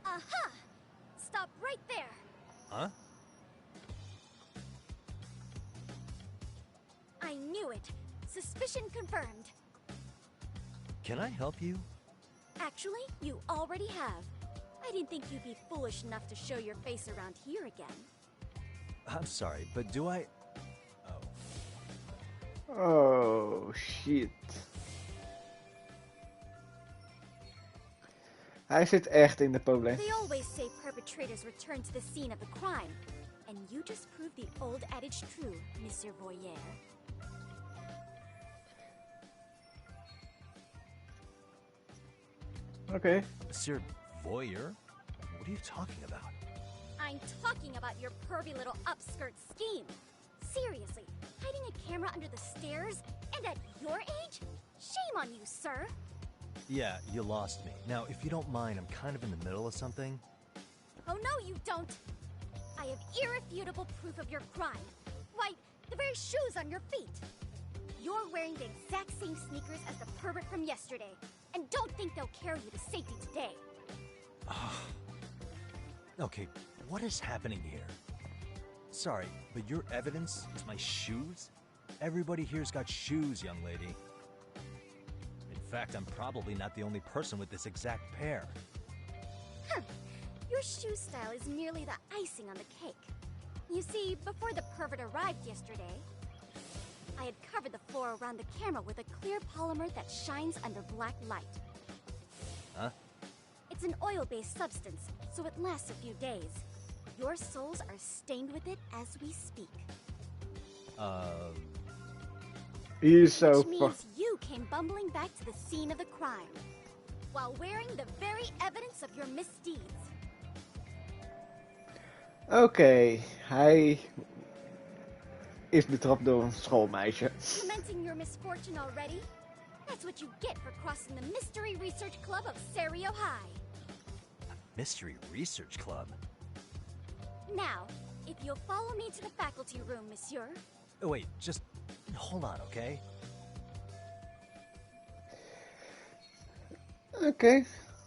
Aha! Stop right there. Huh? I knew it. Suspicion confirmed. Can I help you? Actually, you already have. I didn't think you'd be foolish enough to show your face around here again. I'm sorry, but do I... Oh, shit. Hij zit echt in de probleem. They always say perpetrators return to the scene of the crime. And you just proved the old adage true, Monsieur Voyeur. Okay. Monsieur Voyeur? What are you talking about? I'm talking about your pervy little upskirt scheme. Seriously, hiding a camera under the stairs? And at your age? Shame on you, sir. Yeah, you lost me. Now, if you don't mind, I'm kind of in the middle of something. Oh, no, you don't. I have irrefutable proof of your crime. Why, the very shoes on your feet. You're wearing the exact same sneakers as the pervert from yesterday. And don't think they'll carry you to safety today. Okay, what is happening here? Sorry, but your evidence is my shoes? Everybody here's got shoes, young lady. In fact, I'm probably not the only person with this exact pair. Huh. Your shoe style is merely the icing on the cake. You see, before the pervert arrived yesterday, I had covered the floor around the camera with a clear polymer that shines under black light. Huh? It's an oil-based substance, so it lasts a few days. Your soles are stained with it as we speak. He's so Which means you came bumbling back to the scene of the crime, while wearing the very evidence of your misdeeds. Oké, hij is betrapt door een schoolmeisje. Lamenting your misfortune already? That's what you get for crossing the Mystery Research Club of Serio High. Mystery Research Club? Now, if you'll follow me to the faculty room, monsieur. Oh, wait, just hold on, okay? Okay,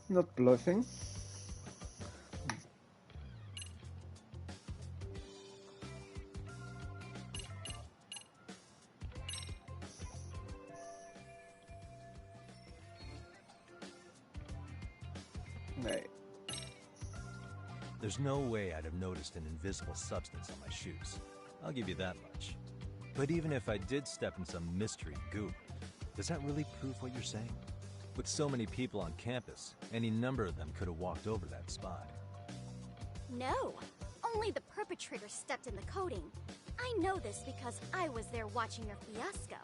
not bluffing. Nee. There's no way I'd have noticed an invisible substance on my shoes. I'll give you that much. But even if I did step in some mystery goop, does that really prove what you're saying? With so many people on campus, any number of them could have walked over that spot. No, only the perpetrator stepped in the coding. I know this because I was there watching your fiasco.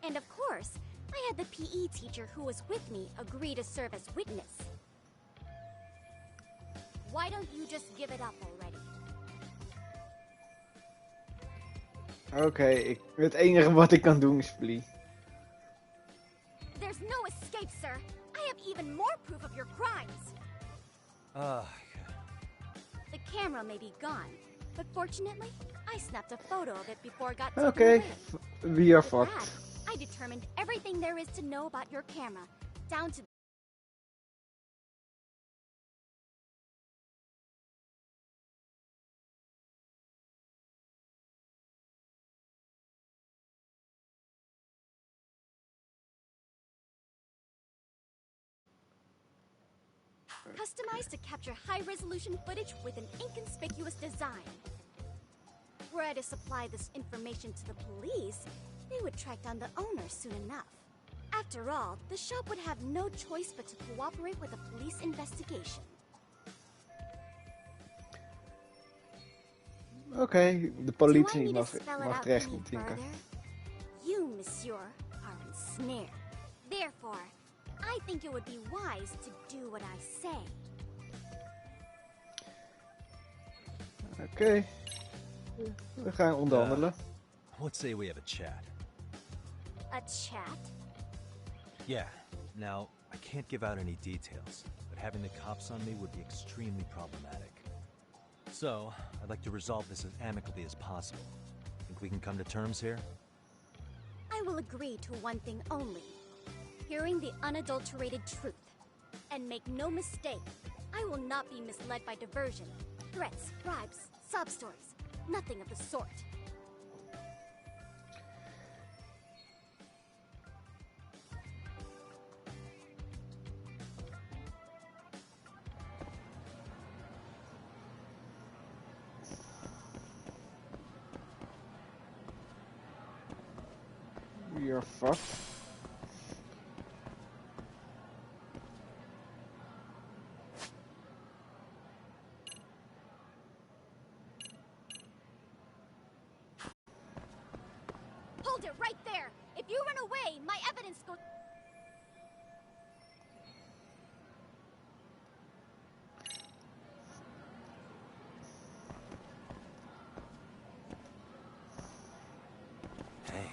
And of course, I had the PE teacher who was with me agree to serve as witness. Why don't you just give it up already? Oké, het enige wat ik kan doen is flee. There's no escape, sir. I have even more proof of your crimes. The camera may be gone, but fortunately, I snapped a photo of it before it got taken Oké, away. we are With fucked. that, I determined everything there is to know about your camera, down to customized to capture high-resolution footage with an inconspicuous design. Were I to supply this information to the police, they would track down the owner soon enough. After all, the shop would have no choice but to cooperate with a police investigation. Oké, de Do I politie need to mag spell it out terecht any met Tinka. further? You, monsieur, are ensnared. Therefore, I think it would be wise to do what I say. Oké, we gaan onderhandelen. Let's say we have a chat. A chat? Yeah. Now, I can't give out any details, but having the cops on me would be extremely problematic. So, I'd like to resolve this as amicably as possible. Think we can come to terms here? I will agree to one thing only. Hearing the unadulterated truth. And make no mistake, I will not be misled by diversion, threats, bribes, sob stories. Nothing of the sort. We are fucked. Hold it right there! If you run away, my evidence goes... Hey.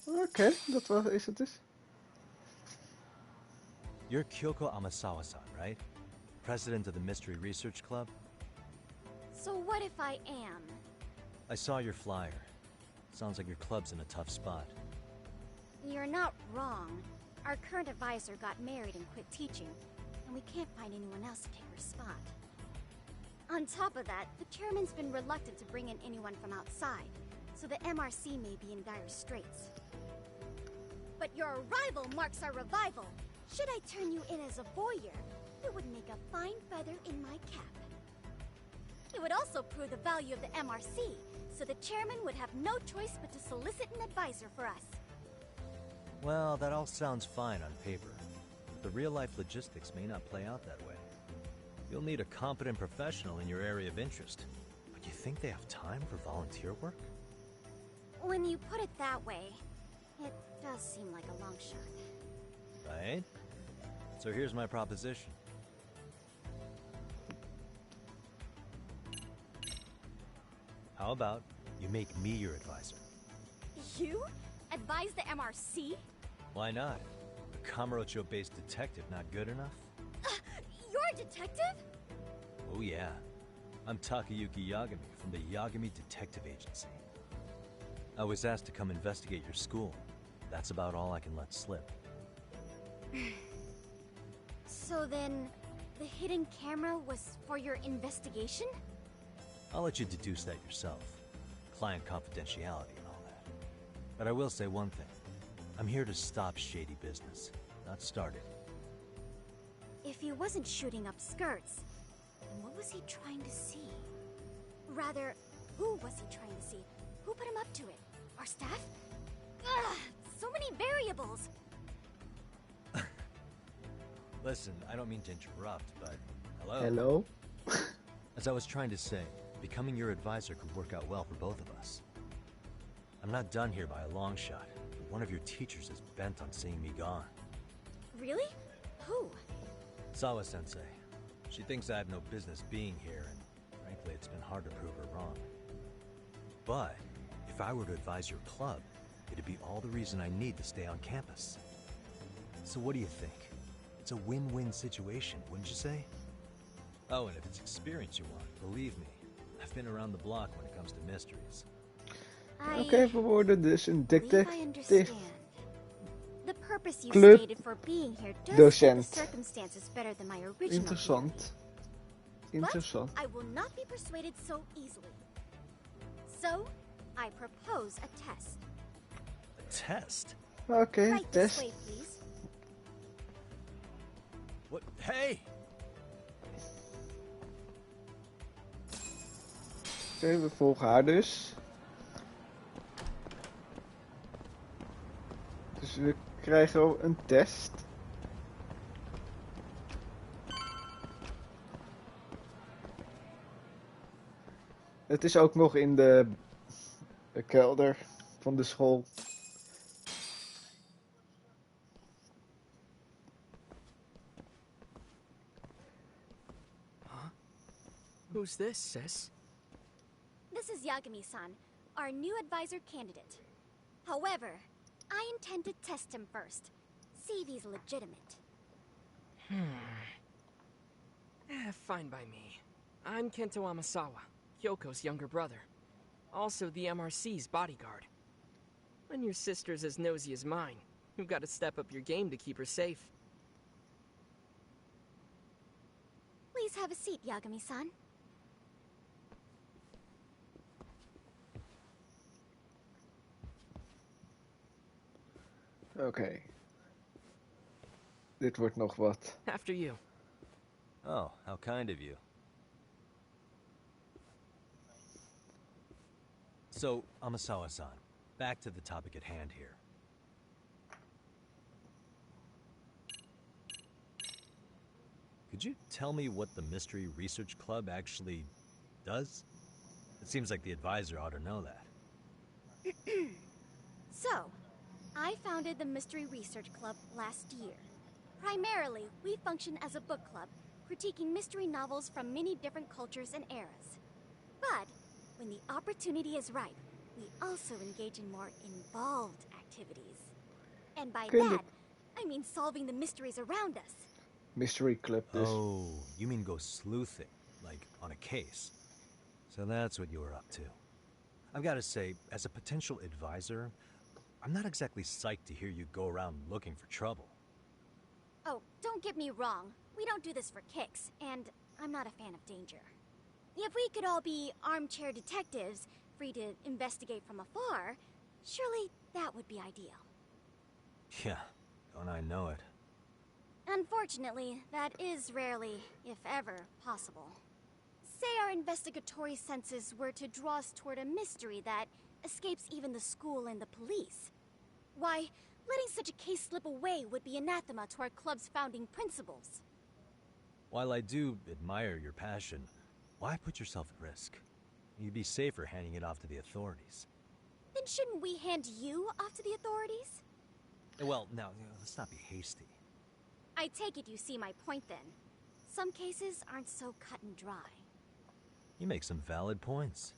Oké, dat is het dus. You're Kyoko Amasawa-san, right? President of the Mystery Research Club? So what if I am? I saw your flyer. Sounds like your club's in a tough spot. You're not wrong. Our current advisor got married and quit teaching, and we can't find anyone else to take her spot. On top of that, the chairman's been reluctant to bring in anyone from outside, so the MRC may be in dire straits. But your arrival marks our revival. Should I turn you in as a voyeur, it would make a fine feather in my cap. It would also prove the value of the MRC, so the chairman would have no choice but to solicit an advisor for us. Well, that all sounds fine on paper, but the real-life logistics may not play out that way. You'll need a competent professional in your area of interest, but you think they have time for volunteer work? When you put it that way, it does seem like a long shot. Right? So here's my proposition. How about you make me your advisor? You? Advise the MRC? Why not? A Kamurocho-based detective not good enough? You're a detective? Oh yeah. I'm Takayuki Yagami from the Yagami Detective Agency. I was asked to come investigate your school. That's about all I can let slip. So then, the hidden camera was for your investigation? I'll let you deduce that yourself. Client confidentiality and all that. But I will say one thing. I'm here to stop shady business, not start it. If he wasn't shooting up skirts, then what was he trying to see? Rather, who was he trying to see? Who put him up to it? Our staff? Ugh, so many variables! Listen, I don't mean to interrupt, but hello? Hello? As I was trying to say, becoming your advisor could work out well for both of us. I'm not done here by a long shot, but one of your teachers is bent on seeing me gone. Really? Who? Sawa-sensei. She thinks I have no business being here, and frankly, it's been hard to prove her wrong. But if I were to advise your club, it'd be all the reason I need to stay on campus. So what do you think? It's a win-win situation, wouldn't you say? Oh, and if it's experience you want, believe me, I've been around the block when it comes to mysteries. Oké, we worden dus een detective. The purpose you Club stated for being here does docent. fit the circumstances better than my original Interessant. theory. Interessant. But I will not be persuaded so easily. So, I propose a test. A test? Oké, Right this test. way, please. What? Hey! Oké, we volgen haar dus. Dus we krijgen een test. Het is ook nog in de kelder van de school. Who's this, sis? This is Yagami-san, our new advisor candidate. However, I intend to test him first. See if he's legitimate. Fine by me. I'm Kento Amasawa, Kyoko's younger brother. Also the MRC's bodyguard. When your sister's as nosy as mine, you've got to step up your game to keep her safe. Please have a seat, Yagami-san. Oké. Dit wordt nog wat. After you. Oh, how kind of you. So, Amasawa-san, back to the topic at hand here. Could you tell me what the Mystery Research Club actually does? It seems like the advisor ought to know that. So, I founded the Mystery Research Club last year. Primarily, we function as a book club, critiquing mystery novels from many different cultures and eras. But, when the opportunity is ripe, we also engage in more involved activities. And by that, I mean solving the mysteries around us. Mystery Club dus. Oh, you mean go sleuthing, like on a case. So that's what you were up to. I've got to say, as a potential advisor, I'm not exactly psyched to hear you go around looking for trouble. Oh, don't get me wrong. We don't do this for kicks, and I'm not a fan of danger. If we could all be armchair detectives, free to investigate from afar, surely that would be ideal. Yeah, don't I know it. Unfortunately, that is rarely, if ever, possible. Say our investigatory senses were to draw us toward a mystery that escapes even the school and the police. Why, letting such a case slip away would be anathema to our club's founding principles. While I do admire your passion, why put yourself at risk? You'd be safer handing it off to the authorities. Then shouldn't we hand you off to the authorities? Well, now, let's not be hasty. I take it you see my point then. Some cases aren't so cut and dry. You make some valid points.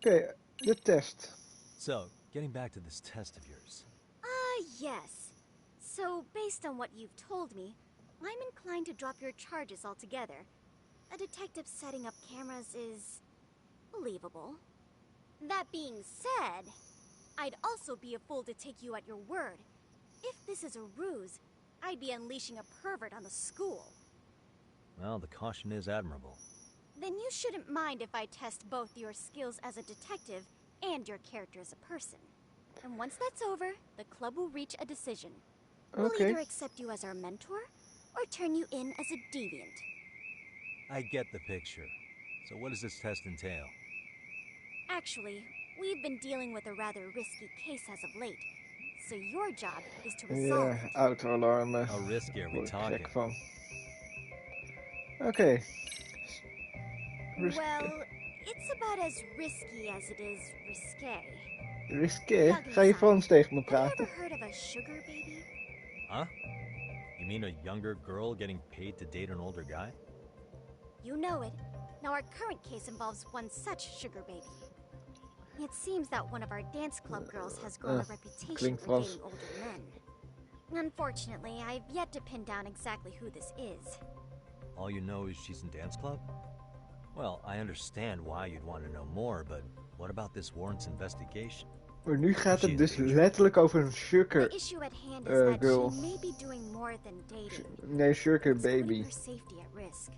Oké, de test. So, getting back to this test of yours. Yes. So, based on what you've told me, I'm inclined to drop your charges altogether. A detective setting up cameras is believable. That being said, I'd also be a fool to take you at your word. If this is a ruse, I'd be unleashing a pervert on the school. Well, the caution is admirable. Then you shouldn't mind if I test both your skills as a detective and your character as a person. And once that's over, the club will reach a decision. We'll Okay. either accept you as our mentor, or turn you in as a deviant. I get the picture. So what does this test entail? Actually, we've been dealing with a rather risky case as of late. So your job is to resolve Ja, it. auto-alarmen. How risky are we Word ik talking? gek van. Oké. Well, it's about as risky as it is risque. Risqué? Ga je Frans tegen me praten? Ever heard of a sugar baby? Huh? You mean a younger girl getting paid to date an older guy? You know it. Now our current case involves one such sugar baby. It seems that one of our dance club girls has grown a reputation klinkt for Frans. dating older men. Unfortunately, I've yet to pin down exactly who this is. All you know is she's in dance club? Well, I understand why you'd want to know more, but what about this warrant's investigation? Maar nu gaat het dus letterlijk over een sugar The issue at hand is that girl. she may be doing more than dating. Nee, sugar It's putting baby. her safety at risk.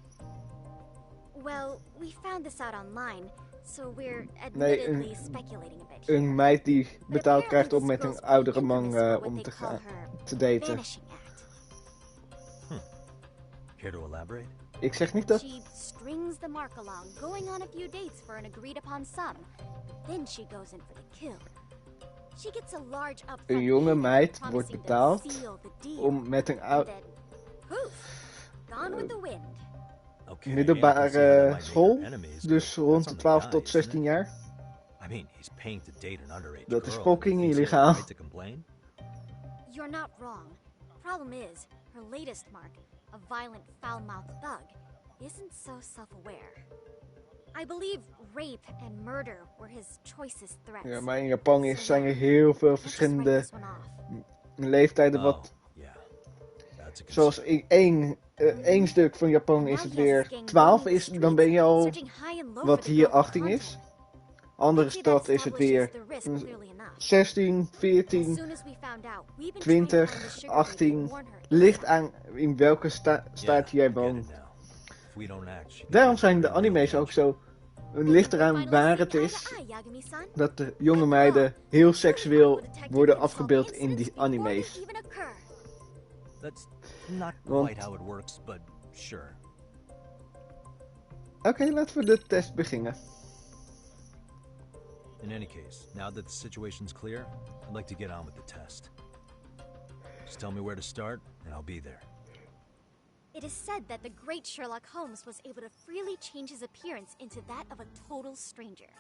Well, we found this out online, so we're admittedly speculating a bit. Een meid die betaald krijgt om met een oudere man om te gaan, te daten. Vanishing act. Care to elaborate? Ik zeg niet dat... She strings the mark along, going on a few dates for an agreed upon sum. Then she goes in for the kill. She gets a large upfront Een jonge meid payment, wordt promising to betaald seal the deal. om met een And then, poof, gone with the wind. middelbare school, dus rond de 12 tot 16 jaar. I mean, he's paying to date an underage Dat is girl. fucking Thinks he has illegaal. the right to complain? You're not wrong. Problem is, her latest mark, a violent, foul-mouthed thug, isn't so self-aware. I believe rape and murder were his choicest threats. Ja, maar in Japan zijn er heel veel verschillende leeftijden. Wat, zoals in één stuk van Japan is het weer 12 is, dan ben je al wat hier 18 is. Andere stad is het weer 16, 14, 20, 18. Ligt aan in welke staat jij woont. Daarom zijn de anime's ook zo. Het ligt eraan waar het is. Dat de jonge meiden heel seksueel worden afgebeeld in die anime's. That's not Want- quite how it works, but sure. Oké, laten we de test beginnen. In any case, now that the situation's clear, I'd like to get on with the test. Just tell me where to start, and I'll be there. It is said that the great Sherlock Holmes was able to freely change his appearance into that of a total stranger.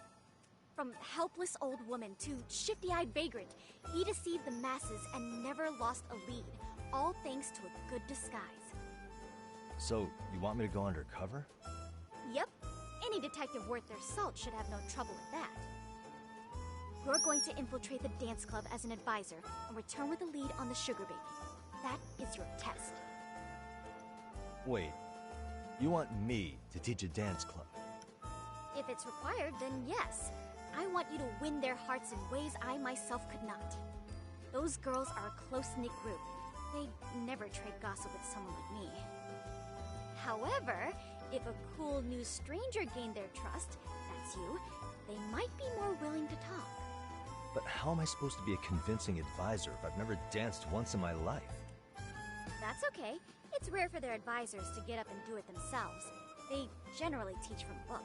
From helpless old woman to shifty-eyed vagrant, he deceived the masses and never lost a lead, all thanks to a good disguise. So, you want me to go undercover? Yep, any detective worth their salt should have no trouble with that. You're going to infiltrate the dance club as an advisor and return with a lead on the sugar baby. That is your test. Wait, you want me to teach a dance club? If it's required, then yes. I want you to win their hearts in ways I myself could not. Those girls are a close-knit group. They never trade gossip with someone like me. However, if a cool new stranger gained their trust, that's you, they might be more willing to talk. But how am I supposed to be a convincing advisor if I've never danced once in my life? That's okay. It's rare for their advisors to get up and do it themselves. They generally teach from book.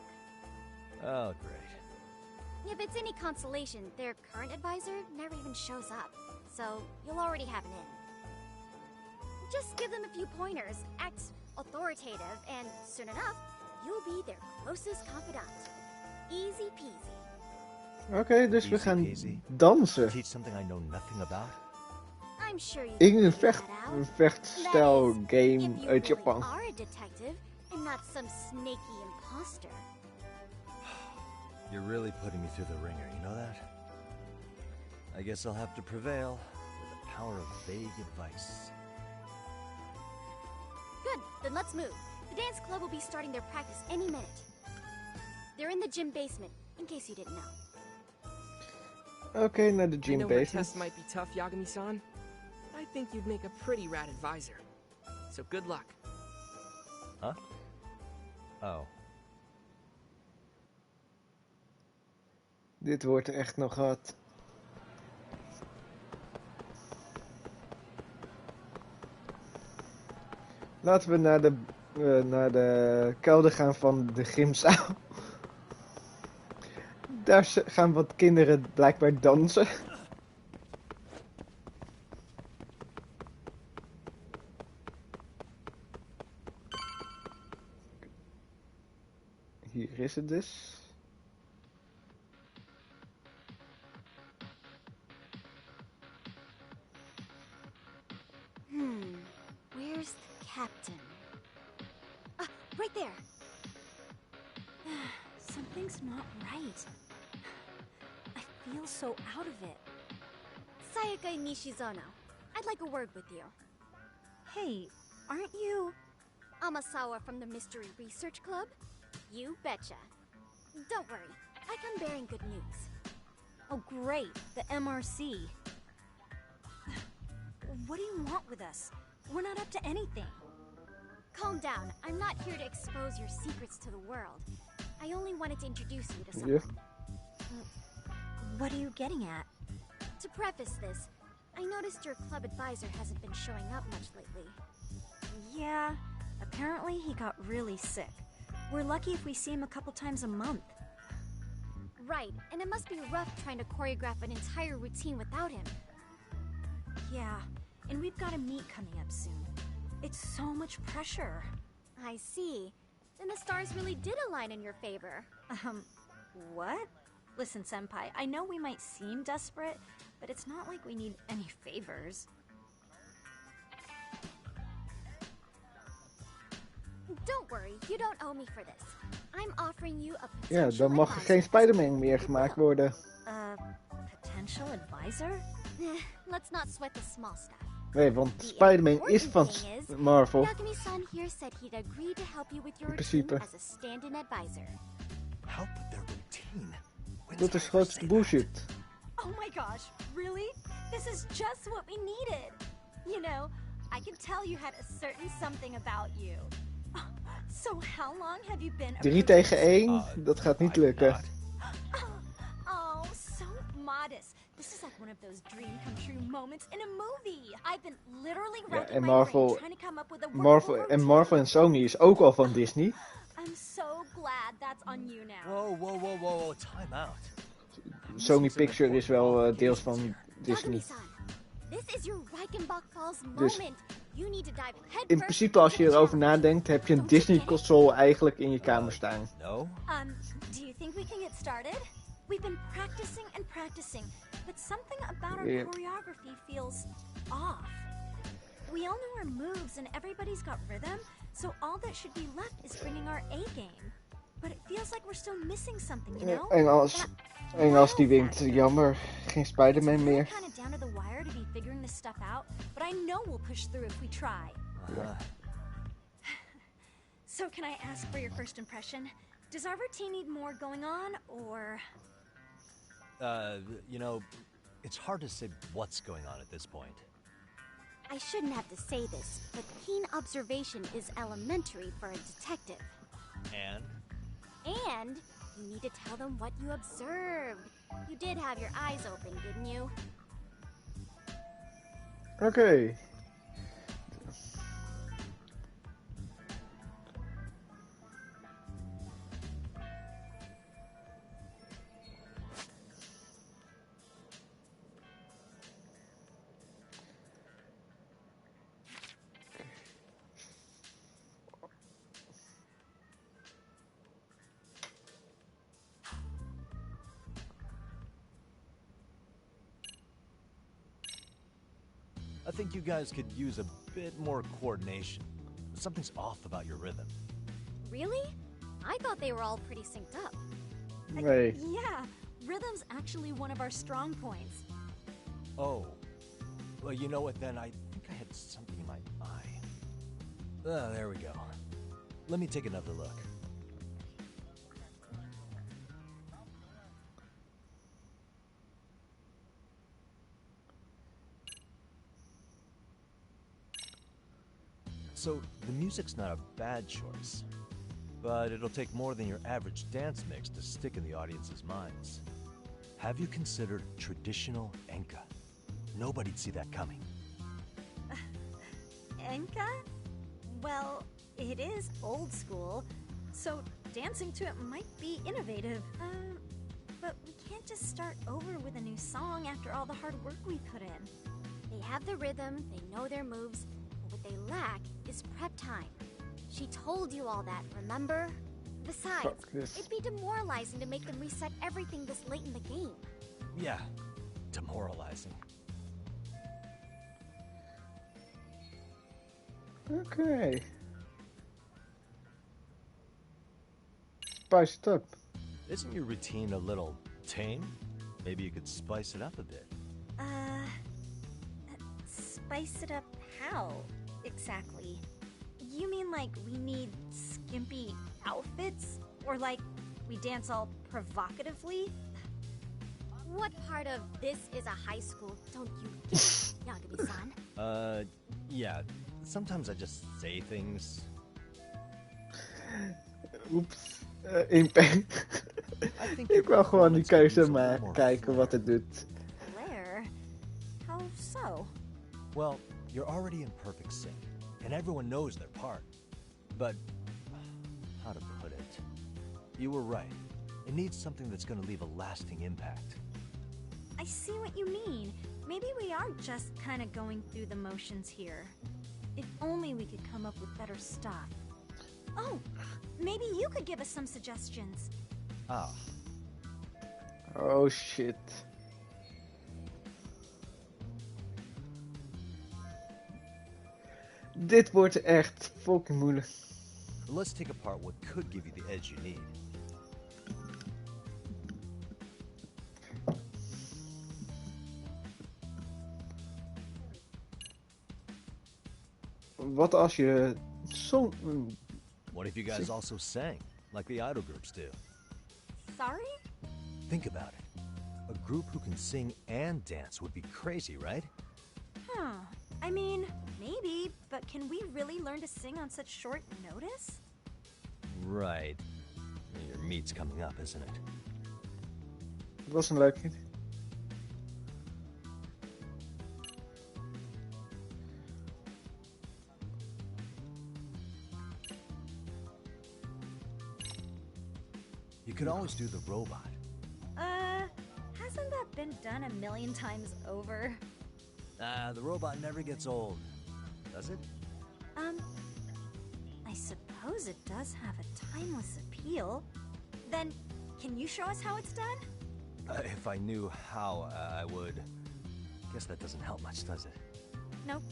Oh, great. If it's any consolation, their current advisor never even shows up, so you'll already have an in. Just give them a few pointers, act authoritative, and soon enough, you'll be their closest confidant. Easy peasy. Oké, dus we gaan dansen. Teach something I know nothing about? I'm sure you In een figure that out. vechtstijl game If you uit really Japan. are a detective and not some snaky imposter. You're really putting me through the ringer, you know that? I guess I'll have to prevail with the power of vague advice. Good, then let's move. The dance club will be starting their practice any minute. They're in the gym basement, in case you didn't know. Oké, naar de I gym know her basement. test might be tough, Yagami-san. I think you'd make a pretty rad advisor. So good luck. Huh? Oh. Dit wordt echt nog hard. Laten we naar de kelder gaan van de gymzaal. Daar gaan wat kinderen blijkbaar dansen. Hier is het dus. Where's the captain? Ah, right there. Something's not right. I feel so out of it. Sayaka Nishizono, I'd like a word with you. Hey, aren't you Amasawa from the Mystery Research Club? You betcha. Don't worry, I come bearing good news. Oh great, the MRC. What do you want with us? We're not up to anything. Calm down. I'm not here to expose your secrets to the world. I only wanted to introduce you to someone. What are you getting at? To preface this, I noticed your club advisor hasn't been showing up much lately. Yeah, apparently he got really sick. We're lucky if we see him a couple times a month. Right, and it must be rough trying to choreograph an entire routine without him. Yeah, and we've got a meet coming up soon. It's so much pressure. I see. Then the stars really did align in your favor. What? Listen, Senpai, I know we might seem desperate, but it's not like we need any favors. Don't worry, you don't owe me for this. I'm offering you a Ja, potential dan mag er geen Spider-Man meer gemaakt worden. Potential advisor? Let's not sweat the small stuff. Nee, want Spider-Man is van Marvel. Yagami-san here said he'd agree to help you with your In routine principe. as a stand-in advisor. Help with their routine? Dat is grootste bullshit. Oh my gosh, really? This is just what we needed. You know, I can tell you had a certain something about you. So how long have you been 3 tegen 1, dat gaat niet lukken. Oh, so modest. This is like one of those dream come true moments in a movie. I've been literally Ja, racking en my Marvel, brain trying to come up with a Marvel en Sony is ook al van Disney. I'm so glad that's on you now. Whoa, time out. Sony Picture is wel deels van Disney. This is your Reichenbach Falls Dus moment. You need to dive in headfirst. principe als je erover nadenkt, heb je een Disney console eigenlijk in je kamer staan. No? Do you think we can get started? We've been practicing and practicing, but something about our Yeah. choreography feels off. We all know our moves and everybody's got rhythm, so all that should be left is bringing our A game. But it feels like we're still missing something, you know? En als die wint, jammer, geen Spider-Man meer. Kind of down to the wire to be figuring this stuff out, but I know we'll push through if we try. So can I ask for your first impression? Does our routine need more going on, or... You know, it's hard to say what's going on at this point. I shouldn't have to say this, but keen observation is elementary for a detective. And? And you need to tell them what you observed. You did have your eyes open, didn't you? Oké. I think you guys could use a bit more coordination. Something's off about your rhythm. Really? I thought they were all pretty synced up. Nee. Yeah, rhythm's actually one of our strong points. Oh. Well, you know what then? I think I had something in my eye. There we go. Let me take another look. So, the music's not a bad choice, but it'll take more than your average dance mix to stick in the audience's minds. Have you considered traditional enka? Nobody'd see that coming. Enka? Well, it is old school, so dancing to it might be innovative. But we can't just start over with a new song after all the hard work we put in. They have the rhythm, they know their moves, but what they lack is prep time. She told you all that, remember? Besides, it'd be demoralizing to make them reset everything this late in the game. Yeah, demoralizing. Okay. Spice it up. Isn't your routine a little tame? Maybe you could spice it up a bit. Spice it up how, exactly? You mean like we need skimpy outfits? Or like we dance all provocatively? What part of this is a high school don't you get, Yagami-san? Yeah. Sometimes I just say things. Oeps. Ik wil gewoon die keuze maar kijken wat het doet. Blair? How so? Well, you're already in perfect sync, and everyone knows their part. But, how to put it? You were right. It needs something that's gonna leave a lasting impact. I see what you mean. Maybe we are just kind of going through the motions here. If only we could come up with better stuff. Oh, maybe you could give us some suggestions. Ah. Oh shit. Dit wordt echt fucking moeilijk. Let's take apart what could give you the edge you need. Wat als je zo... What if you guys also sang, like the idol groups do? Sorry? Think about it. A group who can sing and dance would be crazy, right? Huh. I mean, maybe, but can we really learn to sing on such short notice? Right. Your meet's coming up, isn't it? Dat was een leuk. You could always do the robot. Hasn't that been done a million times over? The robot never gets old, does it? I suppose it does have a timeless appeal. Then, can you show us how it's done? If I knew how, I would. Guess that doesn't help much, does it? Nope.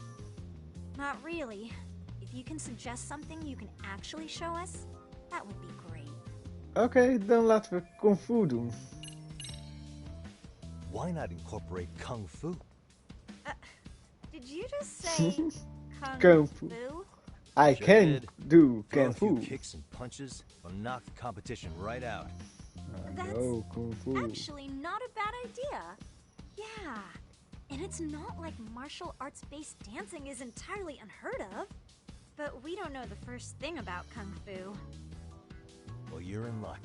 Not really. If you can suggest something you can actually show us, that would be great. Oké, dan laten we Kung Fu doen. Why not incorporate Kung Fu? Did you just say Kung Fu? I can do Kung Fu. A few kicks and punches will knock the competition right out. No, Kung Fu. Actually not a bad idea. Yeah. And it's not like martial arts-based dancing is entirely unheard of. But we don't know the first thing about Kung Fu. Well, you're in luck.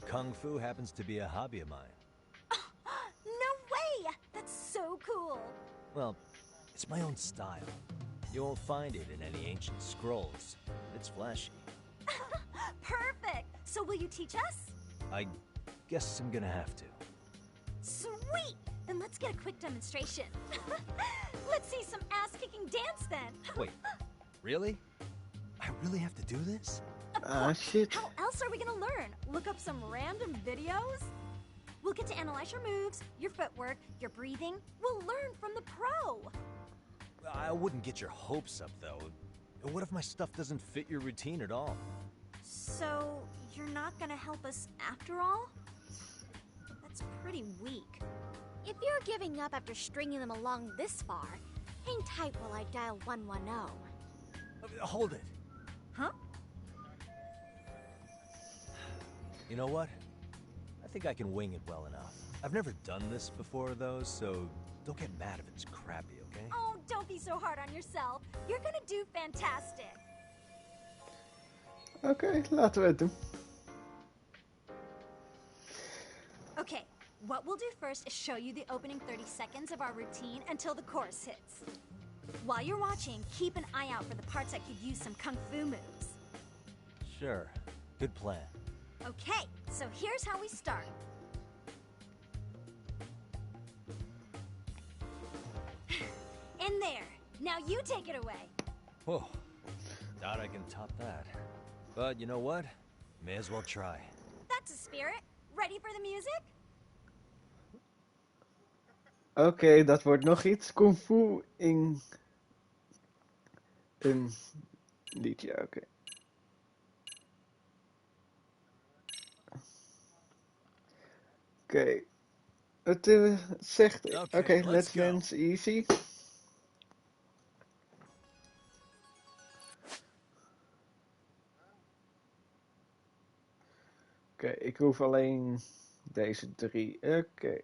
Kung Fu happens to be a hobby of mine. No way! That's so cool! Well, it's my own style. You won't find it in any ancient scrolls. It's flashy. Perfect! So will you teach us? I guess I'm gonna have to. Sweet! Then let's get a quick demonstration. Let's see some ass-kicking dance then. Wait, really? I really have to do this? Shit. How else are we gonna learn? Look up some random videos? We'll get to analyze your moves, your footwork, your breathing. We'll learn from the pro. I wouldn't get your hopes up, though. What if my stuff doesn't fit your routine at all? So, you're not gonna help us after all? That's pretty weak. If you're giving up after stringing them along this far, hang tight while I dial 110. Hold it. Huh? You know what? I think I can wing it well enough. I've never done this before, though, so don't get mad if it's crappy, okay? Oh, don't be so hard on yourself. You're gonna do fantastic. Oké, laten we het doen. Okay, what we'll do first is show you the opening 30 seconds of our routine until the chorus hits. While you're watching, keep an eye out for the parts that could use some kung fu moves. Sure. Good plan. Okay, so here's how we start. In there. Now you take it away. Whoa. Doubt I can top that. But you know what? May as well try. That's a spirit. Ready for the music? Oké, dat wordt nog iets. Kung Fu in een liedje, oké. Oké. Het zegt... Oké, let's dance easy. Oké, ik hoef alleen deze 3. Oké.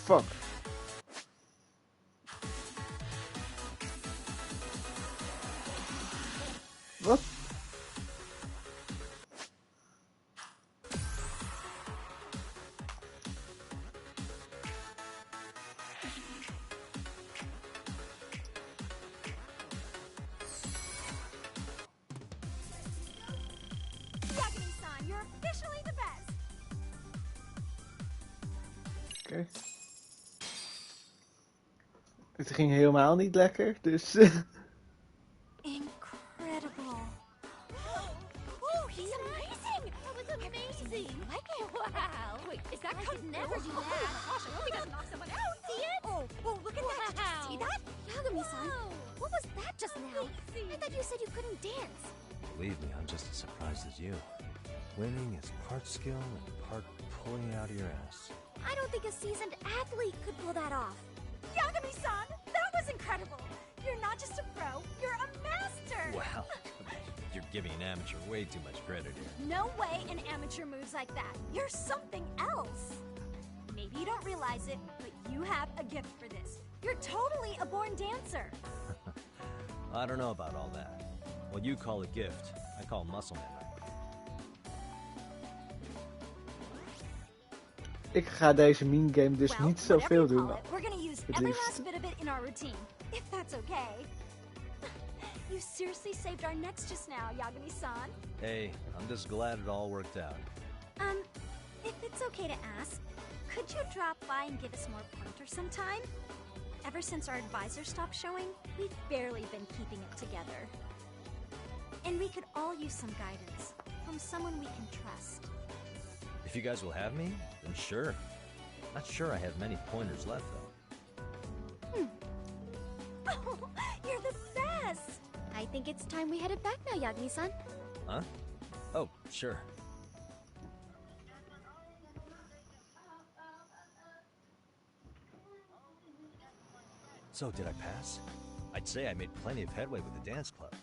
Fuck. Wat? Yagami-san, you're officially the best. Oké. Het ging helemaal niet lekker, dus... Incredible. Oh, he's amazing! That was amazing! Like it? Wow! Wait, is that could never do that? Gosh, I hope he doesn't knock someone out. See it? Oh, look at that! Did you see that? Yagami-san, what was that just now? I thought you said you couldn't dance. Believe me, I'm just as surprised as you. Winning is part skill and part pulling it out of your ass. I don't think a seasoned athlete could pull that off. Yagami-san, that was incredible! You're not just a pro, you're a master! Wow. You're giving an amateur way too much credit here. No way an amateur moves like that. You're something else. Maybe you don't realize it, but you have a gift for this. You're totally a born dancer. I don't know about all that. What you call a gift, I call muscle memory. Ik ga deze minigame dus niet zoveel doen. We're gonna use every last bit of it in our routine, if that's okay. You seriously saved our necks just now, Yagami-san. Hey, I'm just glad it all worked out. If it's okay to ask, could you drop by and give us more pointers sometime? Ever since our advisor stopped showing, we've barely been keeping it together. And we could all use some guidance from someone we can trust. If you guys will have me, then sure. Not sure I have many pointers left, though. Oh, you're the best! I think it's time we headed back now, Yagami-san. Huh? Oh, sure. So, did I pass? I'd say I made plenty of headway with the dance club.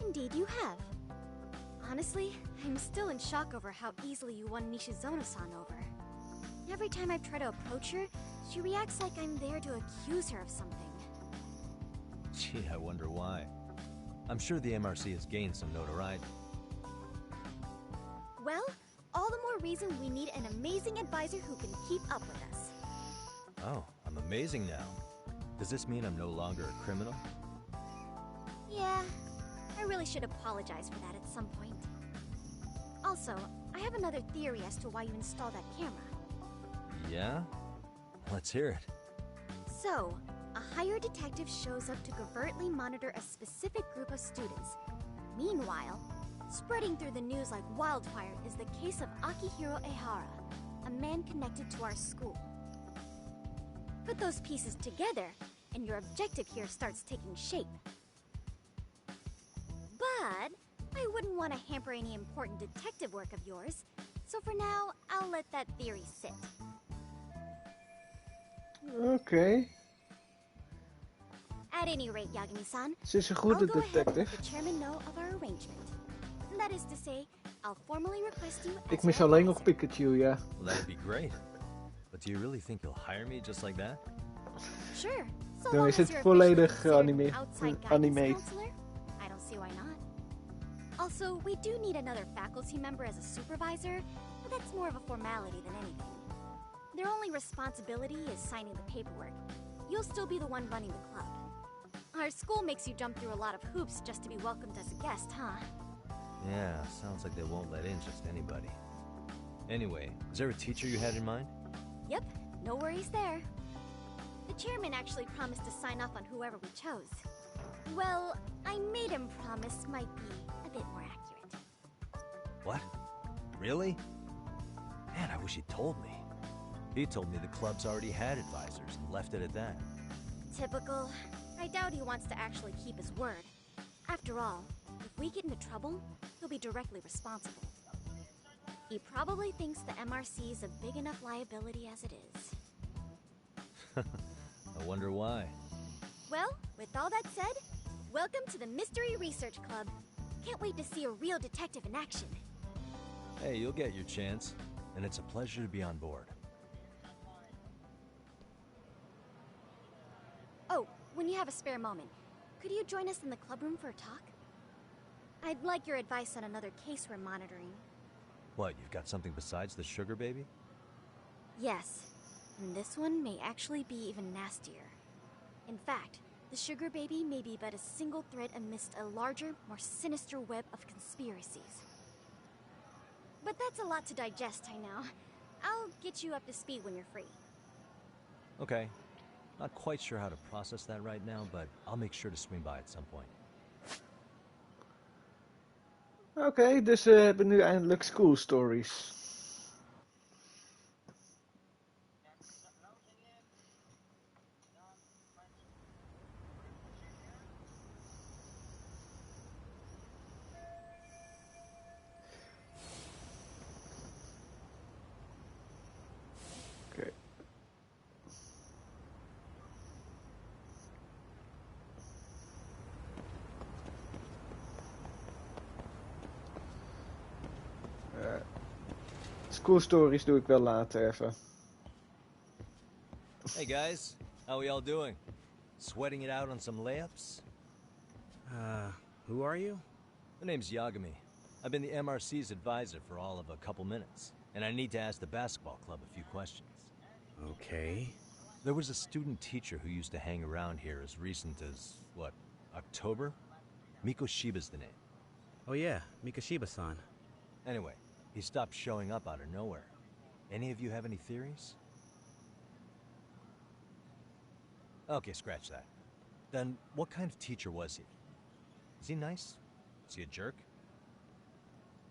Indeed you have. Honestly, I'm still in shock over how easily you won Nishizono-san over. Every time I try to approach her, she reacts like I'm there to accuse her of something. Gee, I wonder why. I'm sure the MRC has gained some notoriety. Well, all the more reason we need an amazing advisor who can keep up with us. Oh, I'm amazing now. Does this mean I'm no longer a criminal? Yeah, I really should apologize for that at some point. Also, I have another theory as to why you installed that camera. Yeah? Let's hear it. So, a hired detective shows up to covertly monitor a specific group of students. Meanwhile, spreading through the news like wildfire is the case of Akihiro Ehara, a man connected to our school. Put those pieces together, and your objective here starts taking shape. But I wouldn't want to hamper any important detective work of yours, so for now, I'll let that theory sit. Okay. At any rate, Yagami-san, Ze is een goede detective. Let the chairman know of our arrangement. That is to say, I'll formally request you as Ik mis alleen nog Pikachu, ja. Well, that'd be great. But do you really think you'll hire me just like that? Sure. So Dan long is as het you're volledig officially considered an outside guidance anime. counselor, I don't Also, we do need another faculty member as a supervisor, but that's more of a formality than anything. Their only responsibility is signing the paperwork. You'll still be the one running the club. Our school makes you jump through a lot of hoops just to be welcomed as a guest, huh? Yeah, sounds like they won't let in just anybody. Anyway, is there a teacher you had in mind? Yep, no worries there. The chairman actually promised to sign off on whoever we chose. Well, I made him promise might be a bit more accurate. What? Really? Man, I wish he'd told me. He told me the club's already had advisors and left it at that. Typical. I doubt he wants to actually keep his word. After all, if we get into trouble, he'll be directly responsible. He probably thinks the MRC is a big enough liability as it is. I wonder why. Well, with all that said, welcome to the Mystery Research Club. Can't wait to see a real detective in action. Hey, you'll get your chance, and it's a pleasure to be on board. Oh, when you have a spare moment, could you join us in the club room for a talk? I'd like your advice on another case we're monitoring. What, you've got something besides the sugar baby? Yes, and this one may actually be even nastier. In fact, the sugar baby may be but a single thread amidst a larger, more sinister web of conspiracies. But that's a lot to digest, I know. I'll get you up to speed when you're free. Okay. Not quite sure how to process that right now, but I'll make sure to swing by at some point. Oké, dus we hebben nu eindelijk school stories. Oké. School stories doe ik wel later even. Hey guys, how we all doing? Sweating it out on some layups? Who are you? My name's Yagami. I've been the MRC's advisor for all of a couple minutes, and I need to ask the basketball club a few questions. Okay. There was a student teacher who used to hang around here as recent as, what, October? Mikoshiba's the name. Oh yeah, Mikoshiba-san. Anyway, he stopped showing up out of nowhere. Any of you have any theories? Okay, scratch that. Then, what kind of teacher was he? Is he nice? Is he a jerk?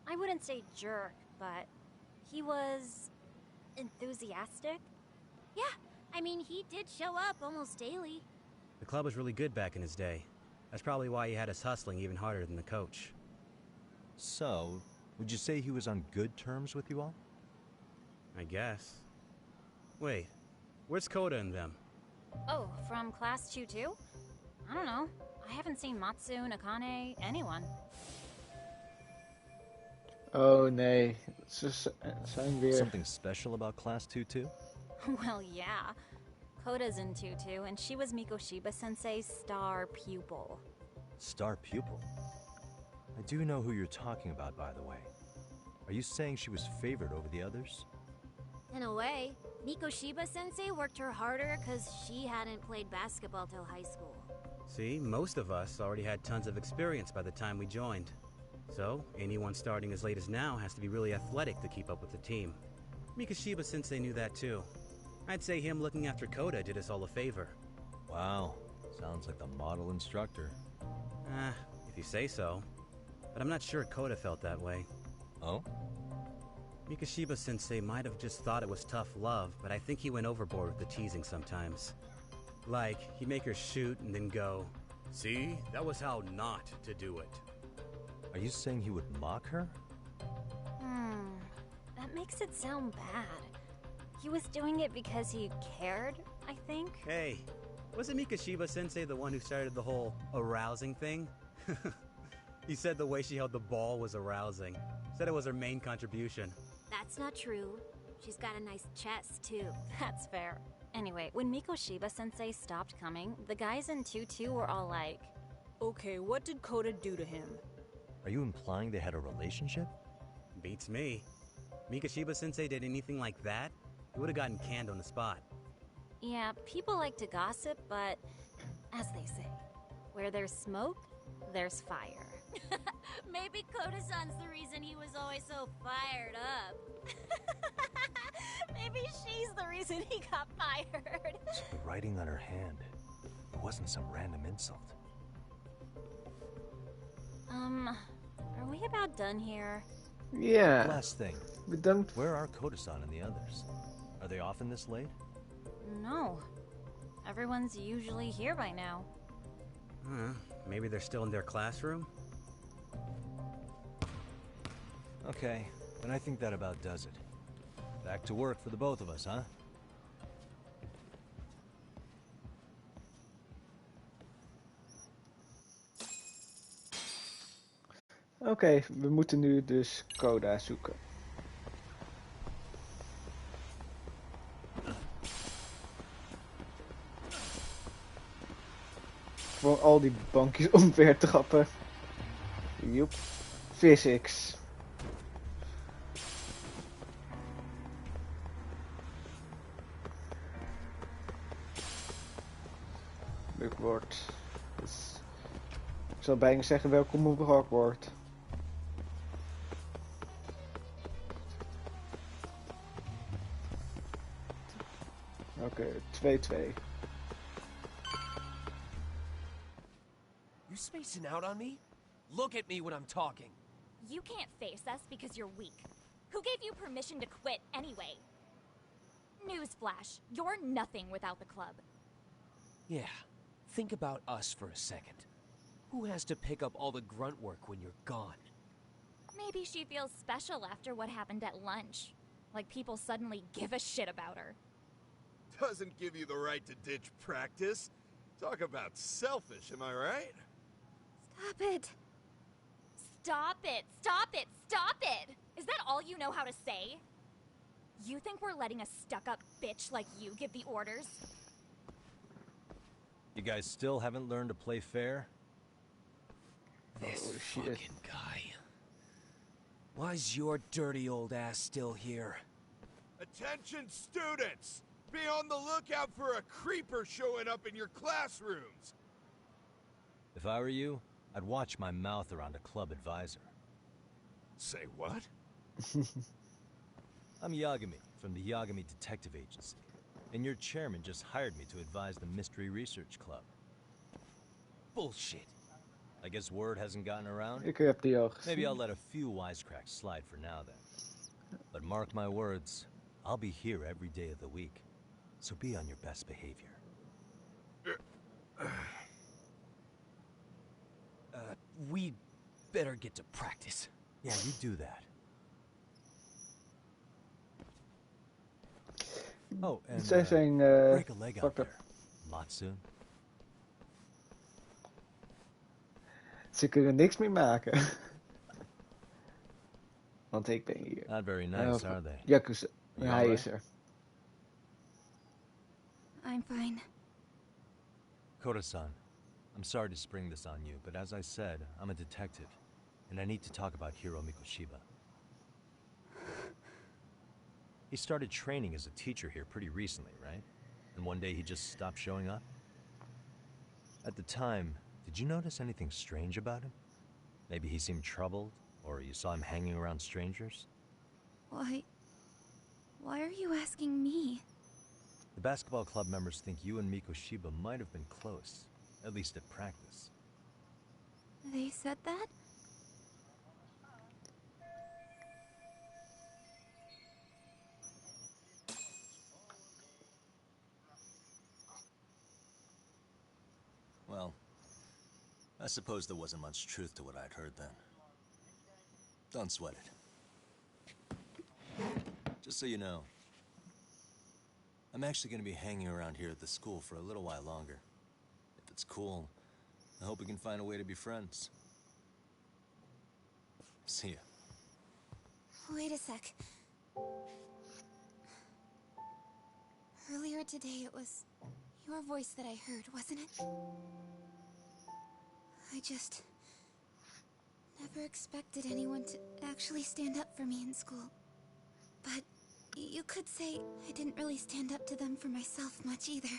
I wouldn't say jerk, but he was enthusiastic. Yeah, I mean, he did show up almost daily. The club was really good back in his day. That's probably why he had us hustling even harder than the coach. So, would you say he was on good terms with you all? I guess. Wait, where's Koda and them? Oh, from class 2 too? I don't know. I haven't seen Matsu, Nakane, anyone. Oh nee, ze zijn weer... Something special about class 2 too? Well, yeah. Koda's in 2-2, and she was Mikoshiba-sensei's star pupil. Star pupil? I do know who you're talking about, by the way. Are you saying she was favored over the others? In a way, Mikoshiba-sensei worked her harder because she hadn't played basketball till high school. See, most of us already had tons of experience by the time we joined. So, anyone starting as late as now has to be really athletic to keep up with the team. Mikoshiba-sensei knew that too. I'd say him looking after Koda did us all a favor. Wow, sounds like the model instructor. If you say so. But I'm not sure Koda felt that way. Oh? Mikoshiba-sensei might have just thought it was tough love, but I think he went overboard with the teasing sometimes. Like, he'd make her shoot and then go, "See, that was how not to do it." Are you saying he would mock her? That makes it sound bad. He was doing it because he cared, I think. Hey, wasn't Mikoshiba-sensei the one who started the whole arousing thing? He said the way she held the ball was arousing. Said it was her main contribution. That's not true. She's got a nice chest, too. That's fair. Anyway, when Mikoshiba-sensei stopped coming, the guys in 2-2 were all like, Okay, what did Koda do to him? Are you implying they had a relationship? Beats me. Mikashiba-sensei did anything like that, he would have gotten canned on the spot. Yeah, people like to gossip, but as they say, where there's smoke, there's fire. Maybe Koda-san's the reason he was always so fired up. Maybe she's the reason he got fired. So the writing on her hand, it wasn't some random insult. Are we about done here? Yeah. Last thing. We're done. Where are Koda-san and the others? Are they often this late? No. Everyone's usually here by now. Maybe they're still in their classroom? Okay, then I think that about does it. Back to work for the both of us, huh? Oké, we moeten nu dus Koda zoeken. Voor al die bankjes omver trappen. Joep. Physics. Hogwarts. Dus, ik zal bijna zeggen welkom op Hogwarts. Oké, 2-2. You spacing out on me? Look at me when I'm talking. You can't face us because you're weak. Who gave you permission to quit anyway? Newsflash, you're nothing without the club. Yeah, think about us for a second. Who has to pick up all the grunt work when you're gone? Maybe she feels special after what happened at lunch. Like people suddenly give a shit about her. Doesn't give you the right to ditch practice. Talk about selfish, am I right? Stop it. Stop it! Stop it! Stop it! Is that all you know how to say? You think we're letting a stuck-up bitch like you give the orders? You guys still haven't learned to play fair? This fucking guy. Why's your dirty old ass still here? Attention students! Be on the lookout for a creeper showing up in your classrooms! If I were you, I'd watch my mouth around a club advisor. Say what? I'm Yagami, from the Yagami Detective Agency. And your chairman just hired me to advise the Mystery Research Club. Bullshit. I guess word hasn't gotten around? Ik heb die al gezien. Maybe I'll let a few wisecracks slide for now then. But mark my words, I'll be here every day of the week. So be on your best behavior. We better get to practice. Yeah, you do that. Oh, and Zij zijn break a leg out fucked up. there. Matsu. Ze kunnen niks meer maken. Want ik ben hier. Not very nice, are they? Yakuza. You Hij alright? is er. I'm fine. Koda-san, I'm sorry to spring this on you, but as I said, I'm a detective, and I need to talk about Hiro Mikoshiba. He started training as a teacher here pretty recently, right? And one day he just stopped showing up? At the time, did you notice anything strange about him? Maybe he seemed troubled, or you saw him hanging around strangers? Why are you asking me? The basketball club members think you and Mikoshiba might have been close, at least at practice. They said that? Well, I suppose there wasn't much truth to what I'd heard then. Don't sweat it. Just so you know, I'm actually going to be hanging around here at the school for a little while longer. If it's cool, I hope we can find a way to be friends. See ya. Wait a sec. Earlier today it was your voice that I heard, wasn't it? I just never expected anyone to actually stand up for me in school. But you could say I didn't really stand up to them for myself much either.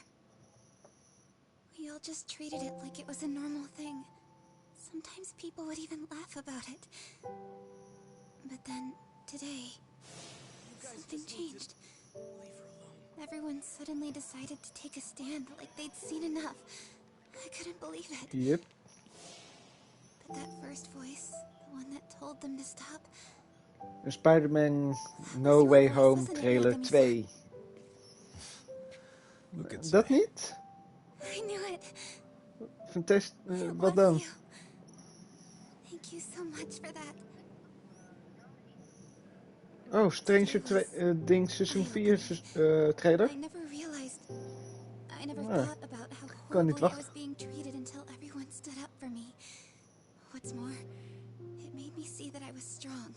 We all just treated it like it was a normal thing. Sometimes people would even laugh about it. But then, today, something changed. Everyone suddenly decided to take a stand like they'd seen enough. I couldn't believe it. Yep. But that first voice, the one that told them to stop... Spider-Man No Way Home trailer 2. Dat niet? I knew it. Fantastisch. Wat dan? Thank you so much for that. Oh, Stranger Things seizoen 4 trailer? I never realized. I never Ah, thought about how kan niet horribly I wachten. was being treated until everyone stood up for me. What's more, it made me see that I was strong.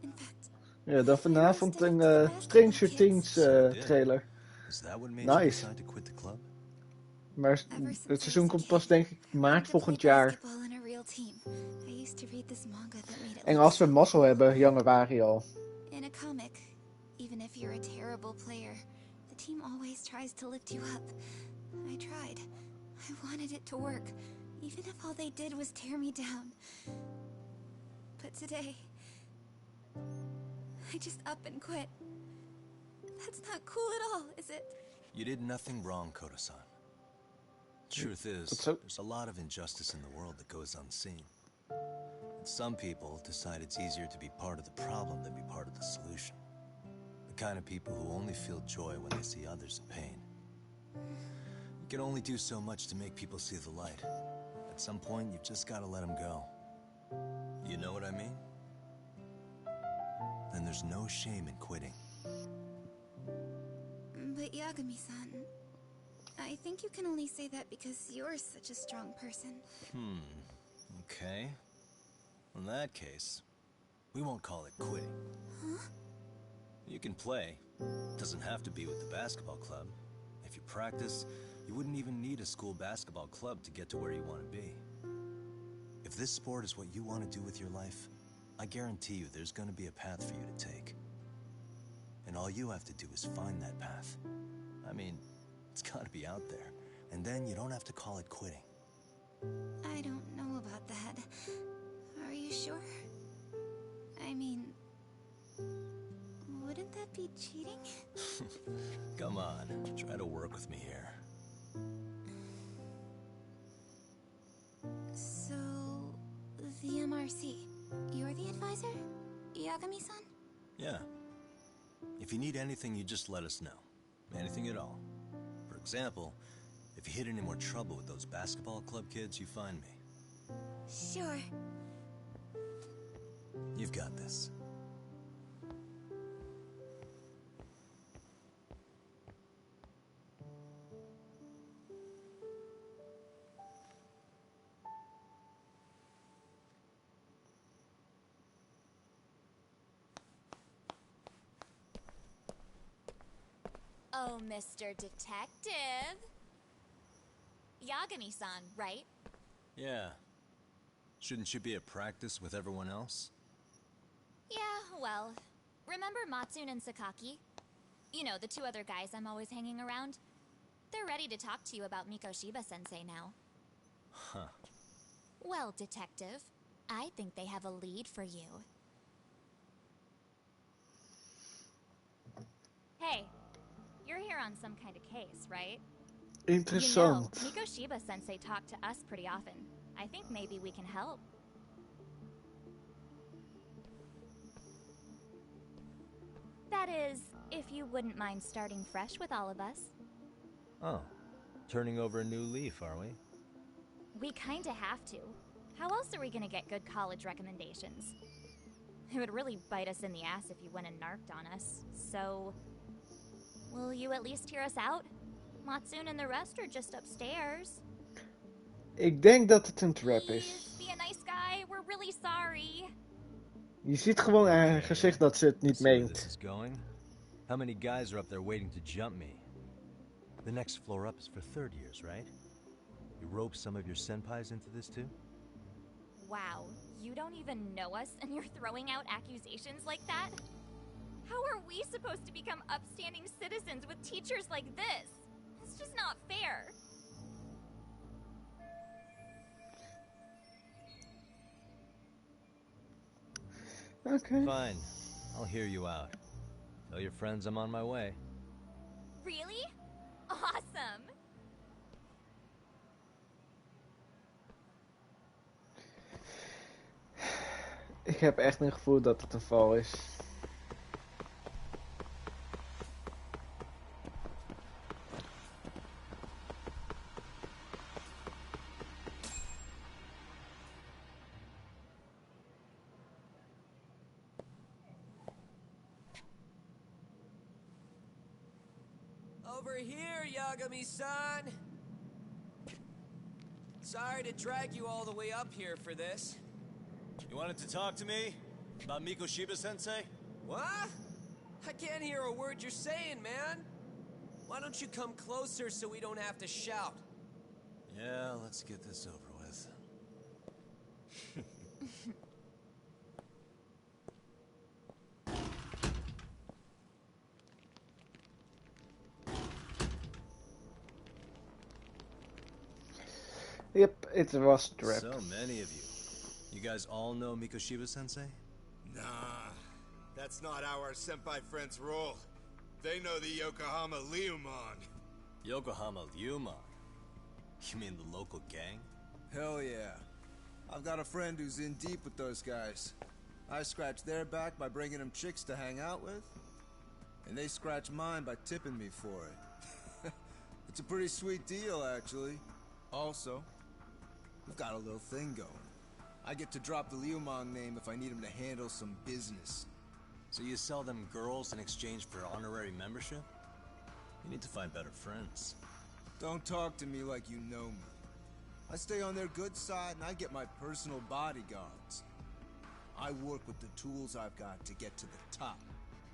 In fact, Ja, dan vanavond een Stranger Things trailer. Is that what made you Nice. decide to quit the club? Maar het seizoen komt pas denk ik maart volgend jaar. basketball in a real team. I used to read this manga that made it En look als we mazzel hebben, januari al. in a comic, even if you're a terrible player, the team always tries to lift you up. I tried. I wanted it to work, even if all they did was tear me down. But today, I just up and quit. That's not cool at all, is it? You did nothing wrong, Koto-san. Truth is, there's a lot of injustice in the world that goes unseen. And some people decide it's easier to be part of the problem than be part of the solution. The kind of people who only feel joy when they see others in pain. You can only do so much to make people see the light. At some point, you've just gotta let them go. You know what I mean? Then there's no shame in quitting. But Yagami-san, I think you can only say that because you're such a strong person. Okay. In that case, we won't call it quitting. Huh? You can play. Doesn't have to be with the basketball club. If you practice, you wouldn't even need a school basketball club to get to where you want to be. If this sport is what you want to do with your life, I guarantee you there's going to be a path for you to take. And all you have to do is find that path. I mean, it's got to be out there. And then you don't have to call it quitting. I don't know about that. Are you sure? I mean, wouldn't that be cheating? Come on, try to work with me here. So, the MRC, you're the advisor? Yagami-san? Yeah. If you need anything, you just let us know. Anything at all. For example, if you hit any more trouble with those basketball club kids, you find me. Sure. You've got this. Oh, Mr. Detective. Yagami-san, right? Yeah. Shouldn't you be at practice with everyone else? Yeah, well, remember Matsune and Sakaki? You know, the two other guys I'm always hanging around? They're ready to talk to you about Mikoshiba-sensei now. Huh. Well, Detective, I think they have a lead for you. Hey, you're here on some kind of case, right? Interessant. You know, Mikoshiba-sensei talked to us pretty often. I think maybe we can help. That is, if you wouldn't mind starting fresh with all of us. Oh, turning over a new leaf, are we? We kinda have to. How else are we gonna get good college recommendations? It would really bite us in the ass if you went and narked on us, so... Will you at least hear us out? Matsune and the rest are just upstairs. Ik denk dat het een trap is. Be a nice guy, we're really sorry. Je ziet gewoon aan haar gezicht dat ze het niet See where meent. this is going? How many guys are up there waiting to jump me? The next floor up is for third years, right? You rope some of your senpais into this too? Wow, You don't even know us and you're throwing out accusations like that? How are we supposed to become upstanding citizens with teachers like this? It's just not fair. Okay. Fine. I'll hear you out. Tell your friends I'm on my way. Really? Awesome! Ik heb echt een gevoel dat het een val is. Over here, Yagami-san! Sorry to drag you all the way up here for this. You wanted to talk to me? About Mikoshiba-sensei? What? I can't hear a word you're saying, man! Why don't you come closer so we don't have to shout? Yeah, let's get this over with. Yep, it was trapped. So many of you. You guys all know Mikoshiba-sensei? Nah, that's not how our senpai friends roll. They know the Yokohama Leomon. Yokohama Leomon? You mean the local gang? Hell yeah. I've got a friend who's in deep with those guys. I scratch their back by bringing them chicks to hang out with, and they scratch mine by tipping me for it. It's a pretty sweet deal, actually. Also, we've got a little thing going. I get to drop the Leomon name if I need him to handle some business. So you sell them girls in exchange for honorary membership? You need to find better friends. Don't talk to me like you know me. I stay on their good side and I get my personal bodyguards. I work with the tools I've got to get to the top.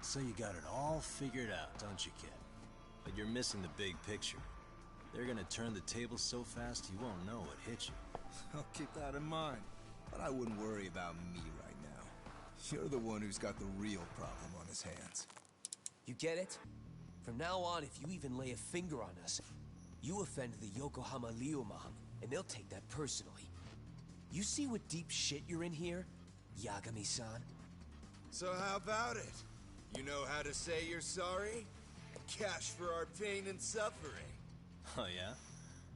So you got it all figured out, don't you, kid? But you're missing the big picture. They're gonna turn the tables so fast you won't know what hit you. I'll keep that in mind. But I wouldn't worry about me right now. You're the one who's got the real problem on his hands. You get it? From now on, if you even lay a finger on us, you offend the Yokohama Leomon, and they'll take that personally. You see what deep shit you're in here, Yagami-san? So how about it? You know how to say you're sorry? Cash for our pain and suffering. Oh yeah?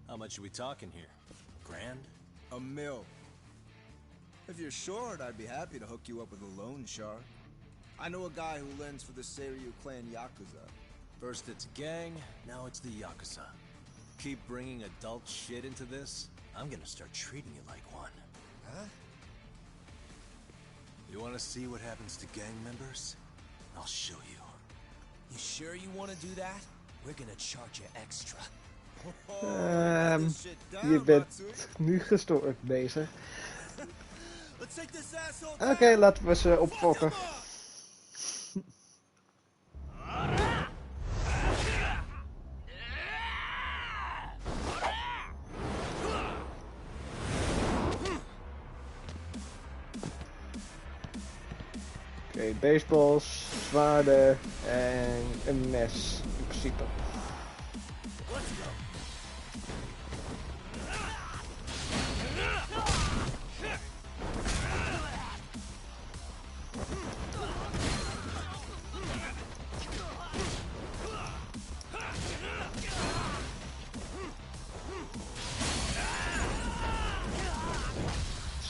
How much are we talking here? Grand? $1 million. If you're short, I'd be happy to hook you up with a loan shark. I know a guy who lends for the Seiryu clan Yakuza. First it's gang, now it's the Yakuza. Keep bringing adult shit into this, I'm gonna start treating you like one. Huh? You wanna see what happens to gang members? I'll show you. You sure you want to do that? We're gonna charge you extra. Je bent nu gestoord bezig. Oké, laten we ze opfokken. Oké, baseballs, zwaarden en een mes in principe.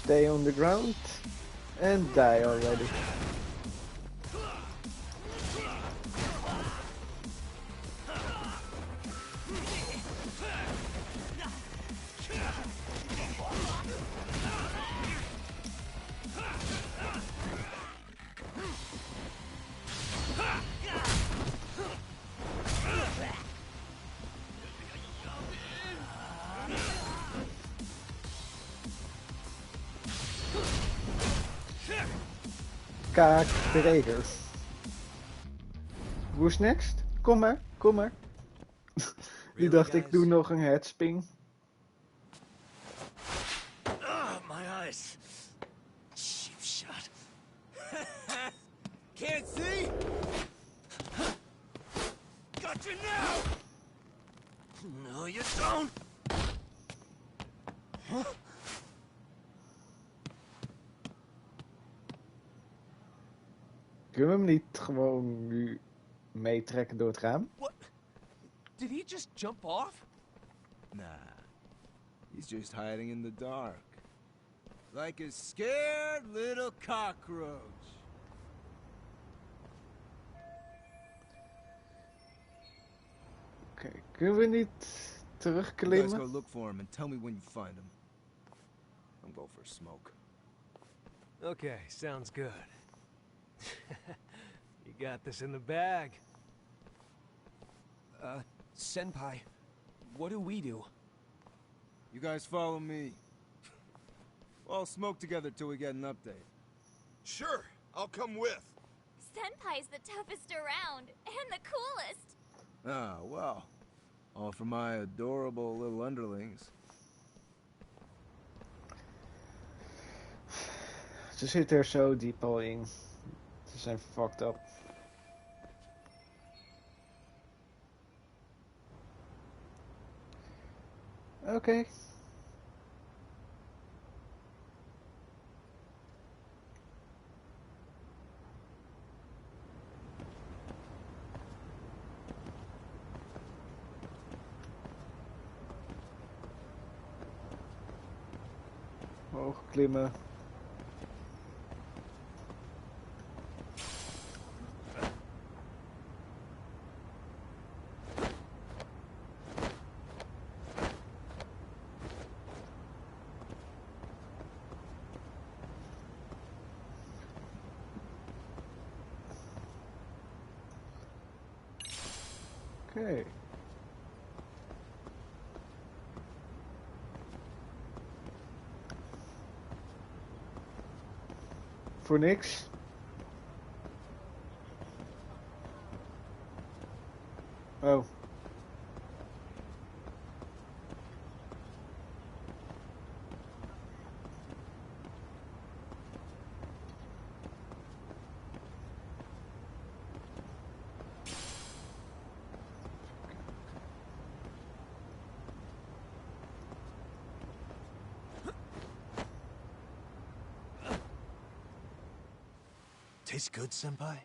Stay on the ground and die already. Kaakbreker. Who's next? Kom maar, kom maar. Die dacht ik doe nog een headspin. My eyes. got you now! No, you don't! Huh? Kunnen we hem niet gewoon nu meetrekken door het raam? What? Did he just jump off? Nah. He's just hiding in the dark. Like a scared little cockroach. Oké, kunnen we niet You guys terugklimmen? go look for him and tell me when you find him. I'm going for a smoke. Okay, sounds good. You got this in the bag. Senpai, what do we do? You guys follow me. We'll all smoke together till we get an update. Sure, I'll come with. Senpai's the toughest around, and the coolest. Ah, well. All for my adorable little underlings. Ze zitten er zo diep al in. Ze zijn fucked up. Oké. Hoog klimmen. Oké. Voor niks. Oh. Tastes good, Senpai?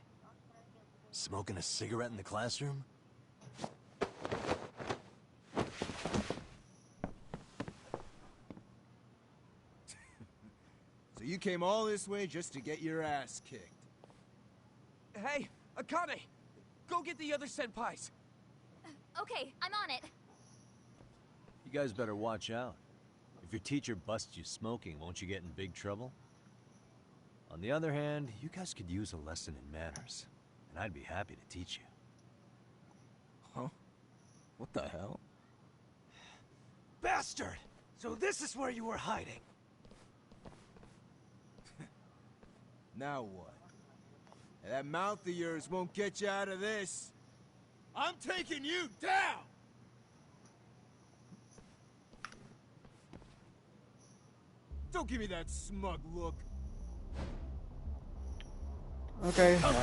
Smoking a cigarette in the classroom? So you came all this way just to get your ass kicked. Hey, Akane! Go get the other senpais! Okay, I'm on it. You guys better watch out. If your teacher busts you smoking, won't you get in big trouble? On the other hand, you guys could use a lesson in manners, and I'd be happy to teach you. Huh? What the hell? Bastard! So this is where you were hiding. Now what? That mouth of yours won't get you out of this. I'm taking you down! Don't give me that smug look. Oké, nou,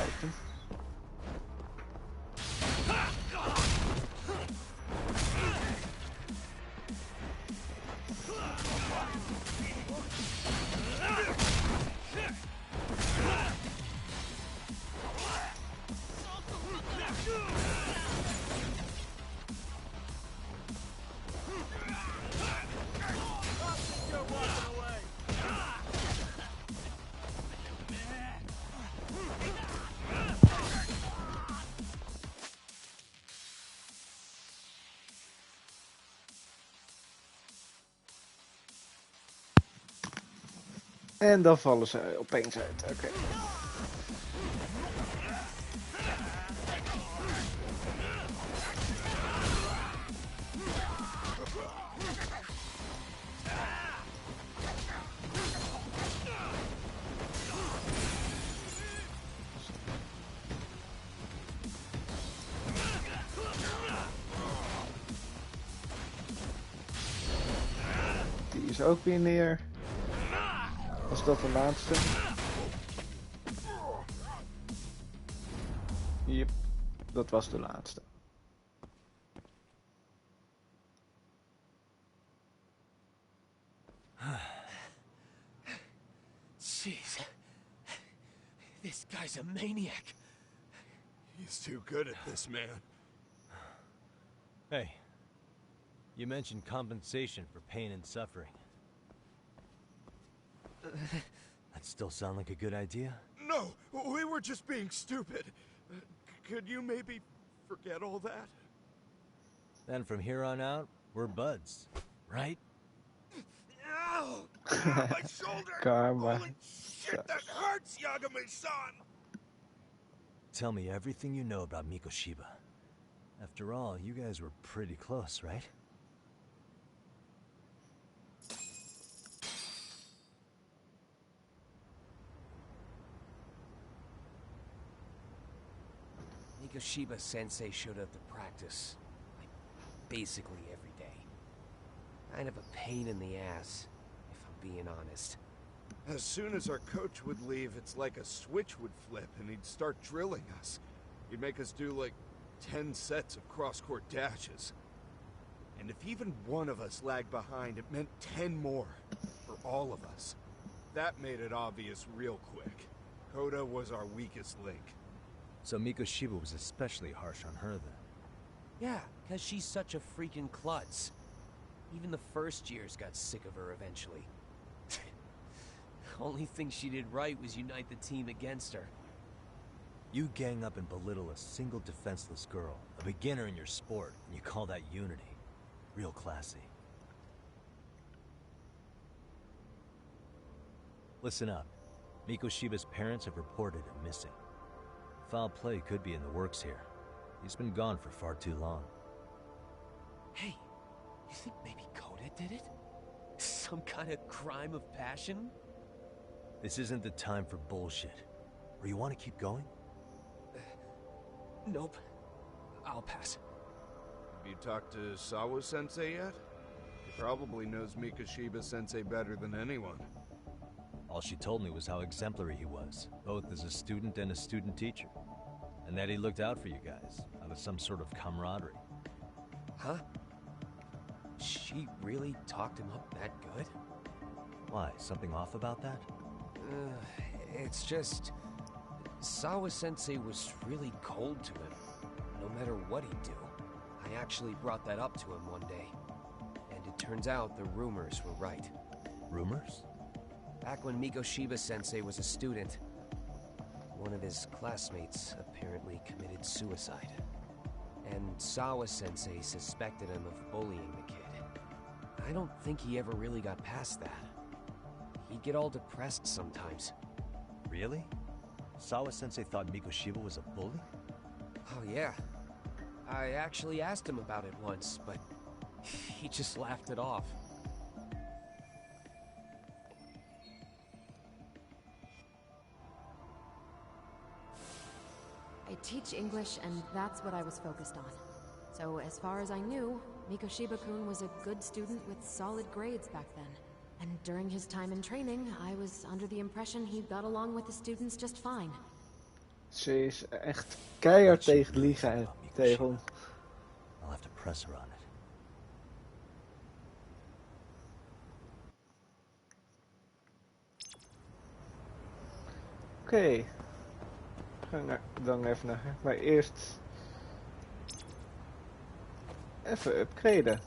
en dan vallen ze opeens uit. Oké. Die is ook weer neer. Was dat de laatste? Yep, dat was de laatste. Jeez. This guy's a maniac. He's too good at this, man. Hey, you mentioned compensation for pain and suffering. That still sound like a good idea? No, we were just being stupid. Could you maybe forget all that? Then from here on out, we're buds, right? Ow! My shoulder! Karma. Holy shit, that hurts, Yagami-san! Tell me everything you know about Mikoshiba. After all, you guys were pretty close, right? Mikoshiba Sensei showed up to practice, like, basically every day. Kind of a pain in the ass, if I'm being honest. As soon as our coach would leave, it's like a switch would flip and he'd start drilling us. He'd make us do like 10 sets of cross-court dashes. And if even one of us lagged behind, it meant 10 more for all of us. That made it obvious real quick. Koda was our weakest link. So Mikoshiba was especially harsh on her then? Yeah, because she's such a freaking klutz. Even the first years got sick of her eventually. Only thing she did right was unite the team against her. You gang up and belittle a single defenseless girl, a beginner in your sport, and you call that unity. Real classy. Listen up. Mikoshiba's parents have reported him missing. Foul play could be in the works here. He's been gone for far too long. Hey, you think maybe Koda did it? Some kind of crime of passion? This isn't the time for bullshit. Or you want to keep going? Nope. I'll pass. Have you talked to Sawa-sensei yet? He probably knows Mikoshiba-sensei better than anyone. All she told me was how exemplary he was, both as a student and a student teacher. And that he looked out for you guys, out of some sort of camaraderie. Huh? She really talked him up that good? Why, something off about that? It's just... Sawa-sensei was really cold to him, no matter what he'd do. I actually brought that up to him one day. And it turns out the rumors were right. Rumors? Back when Mikoshiba-sensei was a student, one of his classmates apparently committed suicide. And Sawa-sensei suspected him of bullying the kid. I don't think he ever really got past that. He'd get all depressed sometimes. Really? Sawa-sensei thought Mikoshiba was a bully? Oh yeah. I actually asked him about it once, but he just laughed it off. I teach English, and that's what I was focused on. So as far as I knew, Mikoshiba-kun was a good student with solid grades back then. And during his time in training, I was under the impression he got along with the students just fine. Ze is echt keihard tegen liegen en tegen ons. I'll have to press her on it. Oké. Ga dan even naar. Maar eerst even upgraden.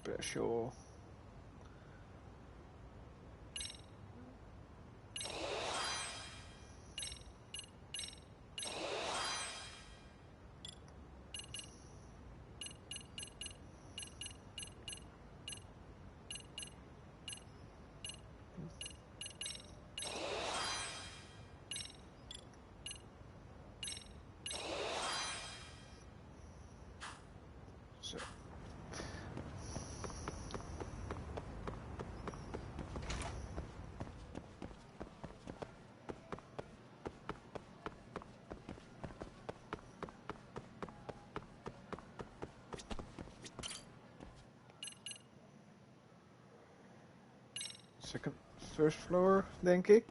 Special. Zo. First floor, denk ik.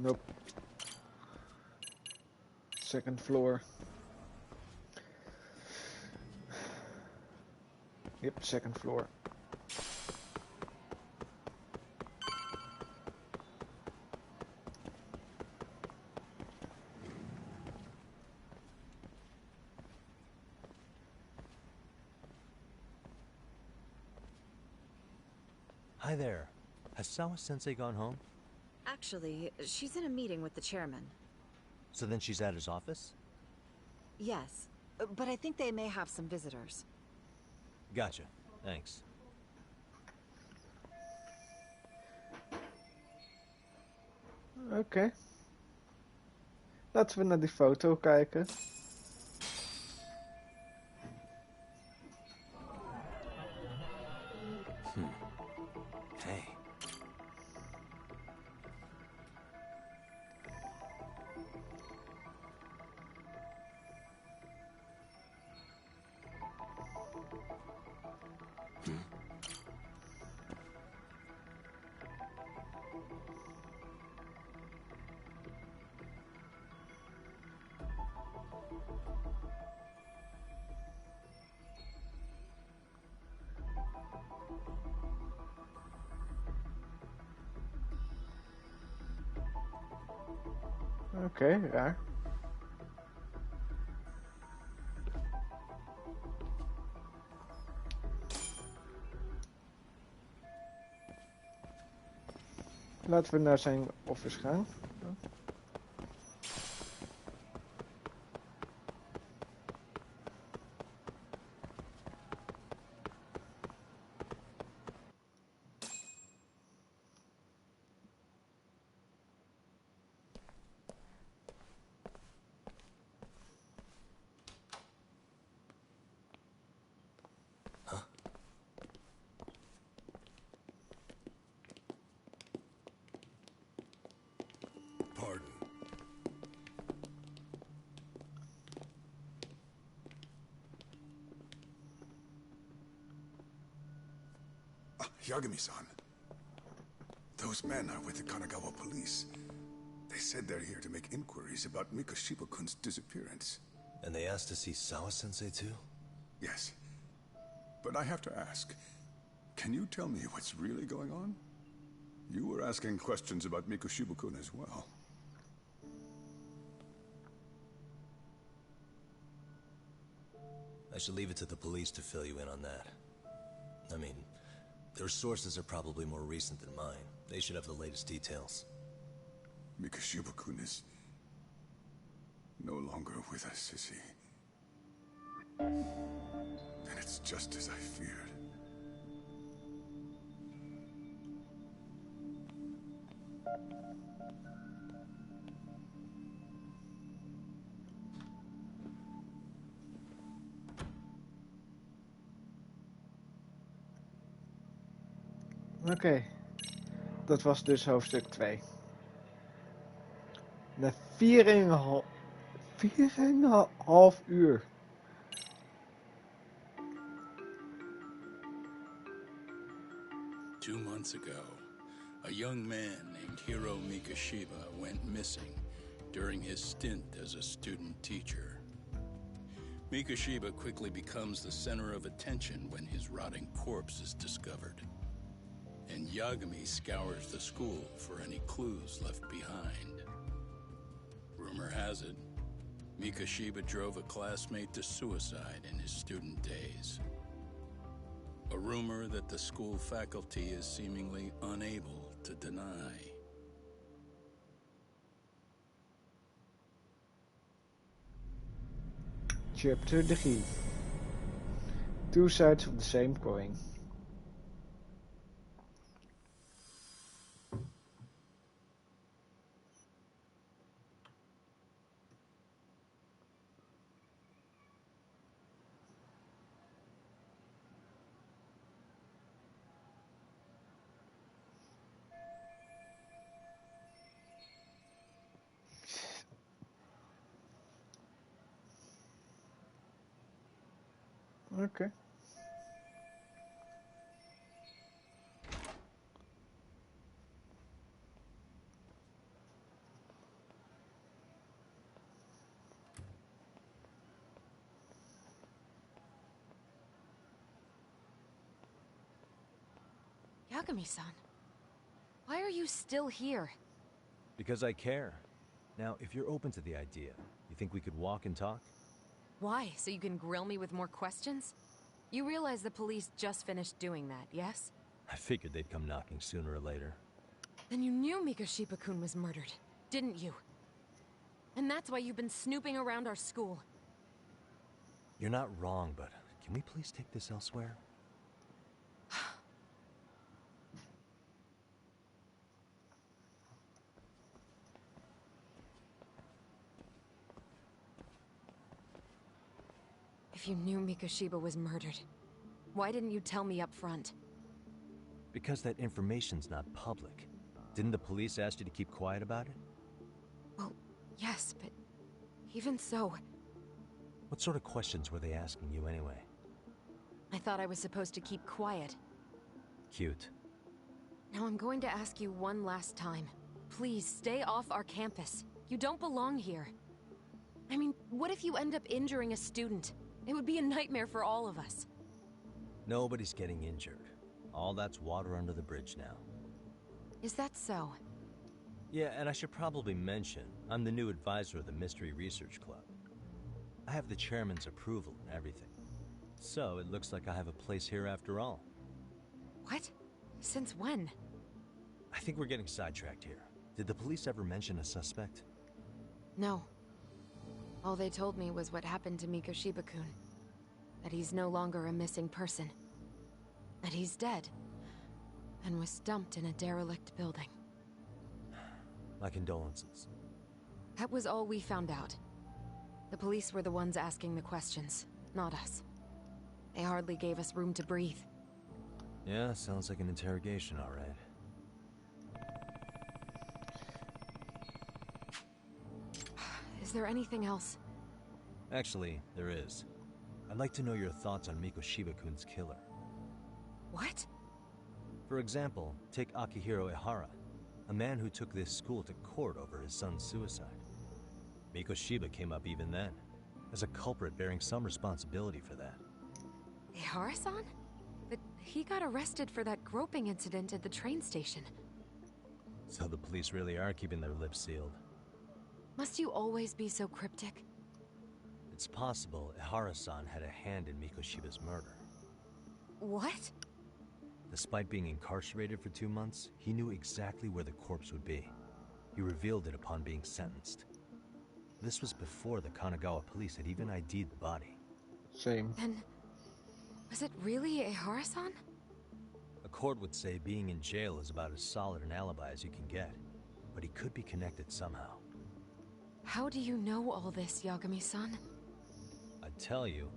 Nope. Second floor. Yep, second floor. Hi there. Has Sawa-sensei gone home? Actually, she's in a meeting with the chairman. So then she's at his office? Yes, but I think they may have some visitors. Gotcha. Thanks. Oké. Laten we naar die foto kijken. Hey. Oké, raar. Laten we naar zijn office gaan. Pardon. Yagami-san. Those men are with the Kanagawa police. They said they're here to make inquiries about Mikoshiba-kun's disappearance. And they asked to see Sawa-sensei too? Yes. But I have to ask, can you tell me what's really going on? You were asking questions about Mikoshiba-kun as well. I should leave it to the police to fill you in on that. I mean, their sources are probably more recent than mine. They should have the latest details. Mikoshiba-kun is no longer with us, is he? And it's just as I feared. Oké, dat was dus hoofdstuk 2. Na 4,5 uur. Two months ago, a young man named Hiro Mikoshiba went missing during his stint as a student teacher. Mikoshiba quickly becomes the center of attention when his rotting corpse is discovered. And Yagami scours the school for any clues left behind. Rumor has it, Mikoshiba drove a classmate to suicide in his student days. A rumor that the school faculty is seemingly unable to deny. Chapter 3. Two sides of the same coin. Okay. Yagami-san, why are you still here? Because I care. Now, if you're open to the idea, you think we could walk and talk? Why? So you can grill me with more questions? You realize the police just finished doing that, yes? I figured they'd come knocking sooner or later. Then you knew Mikoshiba-kun was murdered, didn't you? And that's why you've been snooping around our school. You're not wrong, but can we please take this elsewhere? If you knew Mikoshiba was murdered, why didn't you tell me up front? Because that information's not public. Didn't the police ask you to keep quiet about it? Well, yes, but even so... What sort of questions were they asking you anyway? I thought I was supposed to keep quiet. Cute. Now I'm going to ask you one last time. Please, stay off our campus. You don't belong here. I mean, what if you end up injuring a student? It would be a nightmare for all of us. Nobody's getting injured. All that's water under the bridge now. Is that so? Yeah, and I should probably mention, I'm the new advisor of the Mystery Research Club. I have the chairman's approval and everything. So it looks like I have a place here after all. What? Since when? I think we're getting sidetracked here. Did the police ever mention a suspect? No. All they told me was what happened to Mikoshiba-kun. That he's no longer a missing person. That he's dead. And was dumped in a derelict building. My condolences. That was all we found out. The police were the ones asking the questions, not us. They hardly gave us room to breathe. Yeah, sounds like an interrogation, all right. Is there anything else? Actually, there is. I'd like to know your thoughts on Mikoshiba-kun's killer. What? For example, take Akihiro Ehara, a man who took this school to court over his son's suicide. Mikoshiba came up even then, as a culprit bearing some responsibility for that. Ehara-san? But he got arrested for that groping incident at the train station. So the police really are keeping their lips sealed. Must you always be so cryptic? It's possible Ehara-san had a hand in Mikoshiba's murder. What? Despite being incarcerated for 2 months, he knew exactly where the corpse would be. He revealed it upon being sentenced. This was before the Kanagawa police had even ID'd the body. Same. Then, was it really Ehara-san? A court would say being in jail is about as solid an alibi as you can get, but he could be connected somehow. How do you know all this, Yagami-san? I'd tell you,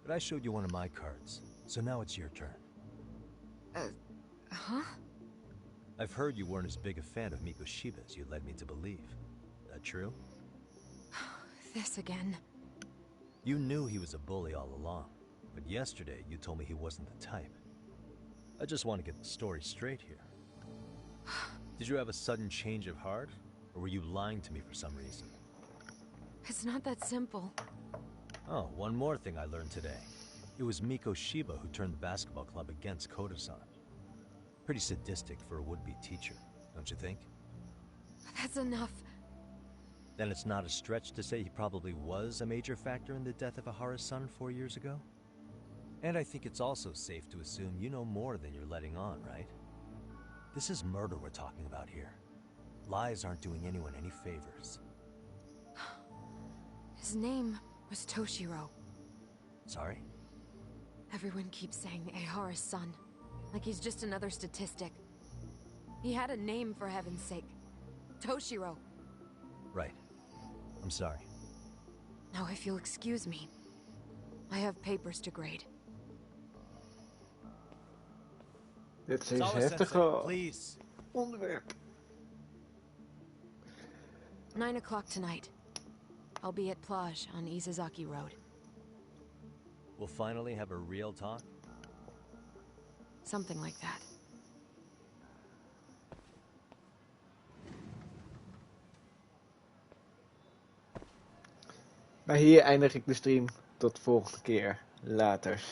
but I showed you one of my cards, so now it's your turn. Huh? I've heard you weren't as big a fan of Mikoshiba as you led me to believe. That true? This again. You knew he was a bully all along, but yesterday you told me he wasn't the type. I just want to get the story straight here. Did you have a sudden change of heart, or were you lying to me for some reason? It's not that simple. Oh, one more thing I learned today. It was Mikoshiba who turned the basketball club against Koda-san. Pretty sadistic for a would-be teacher, don't you think? That's enough. Then it's not a stretch to say he probably was a major factor in the death of Ehara's son 4 years ago? And I think it's also safe to assume you know more than you're letting on, right? This is murder we're talking about here. Lies aren't doing anyone any favors. His name was Toshiro. Sorry? Everyone keeps saying Ehara's son, like he's just another statistic. He had a name, for heaven's sake. Toshiro. Right. I'm sorry. Now, if you'll excuse me, I have papers to grade. Dit is een heftige please. onderwerp. 9 o'clock tonight. I'll be at Plage on Isazaki Road. We'll finally have a real talk? Something like that. Maar hier eindig ik de stream. Tot de volgende keer. Later.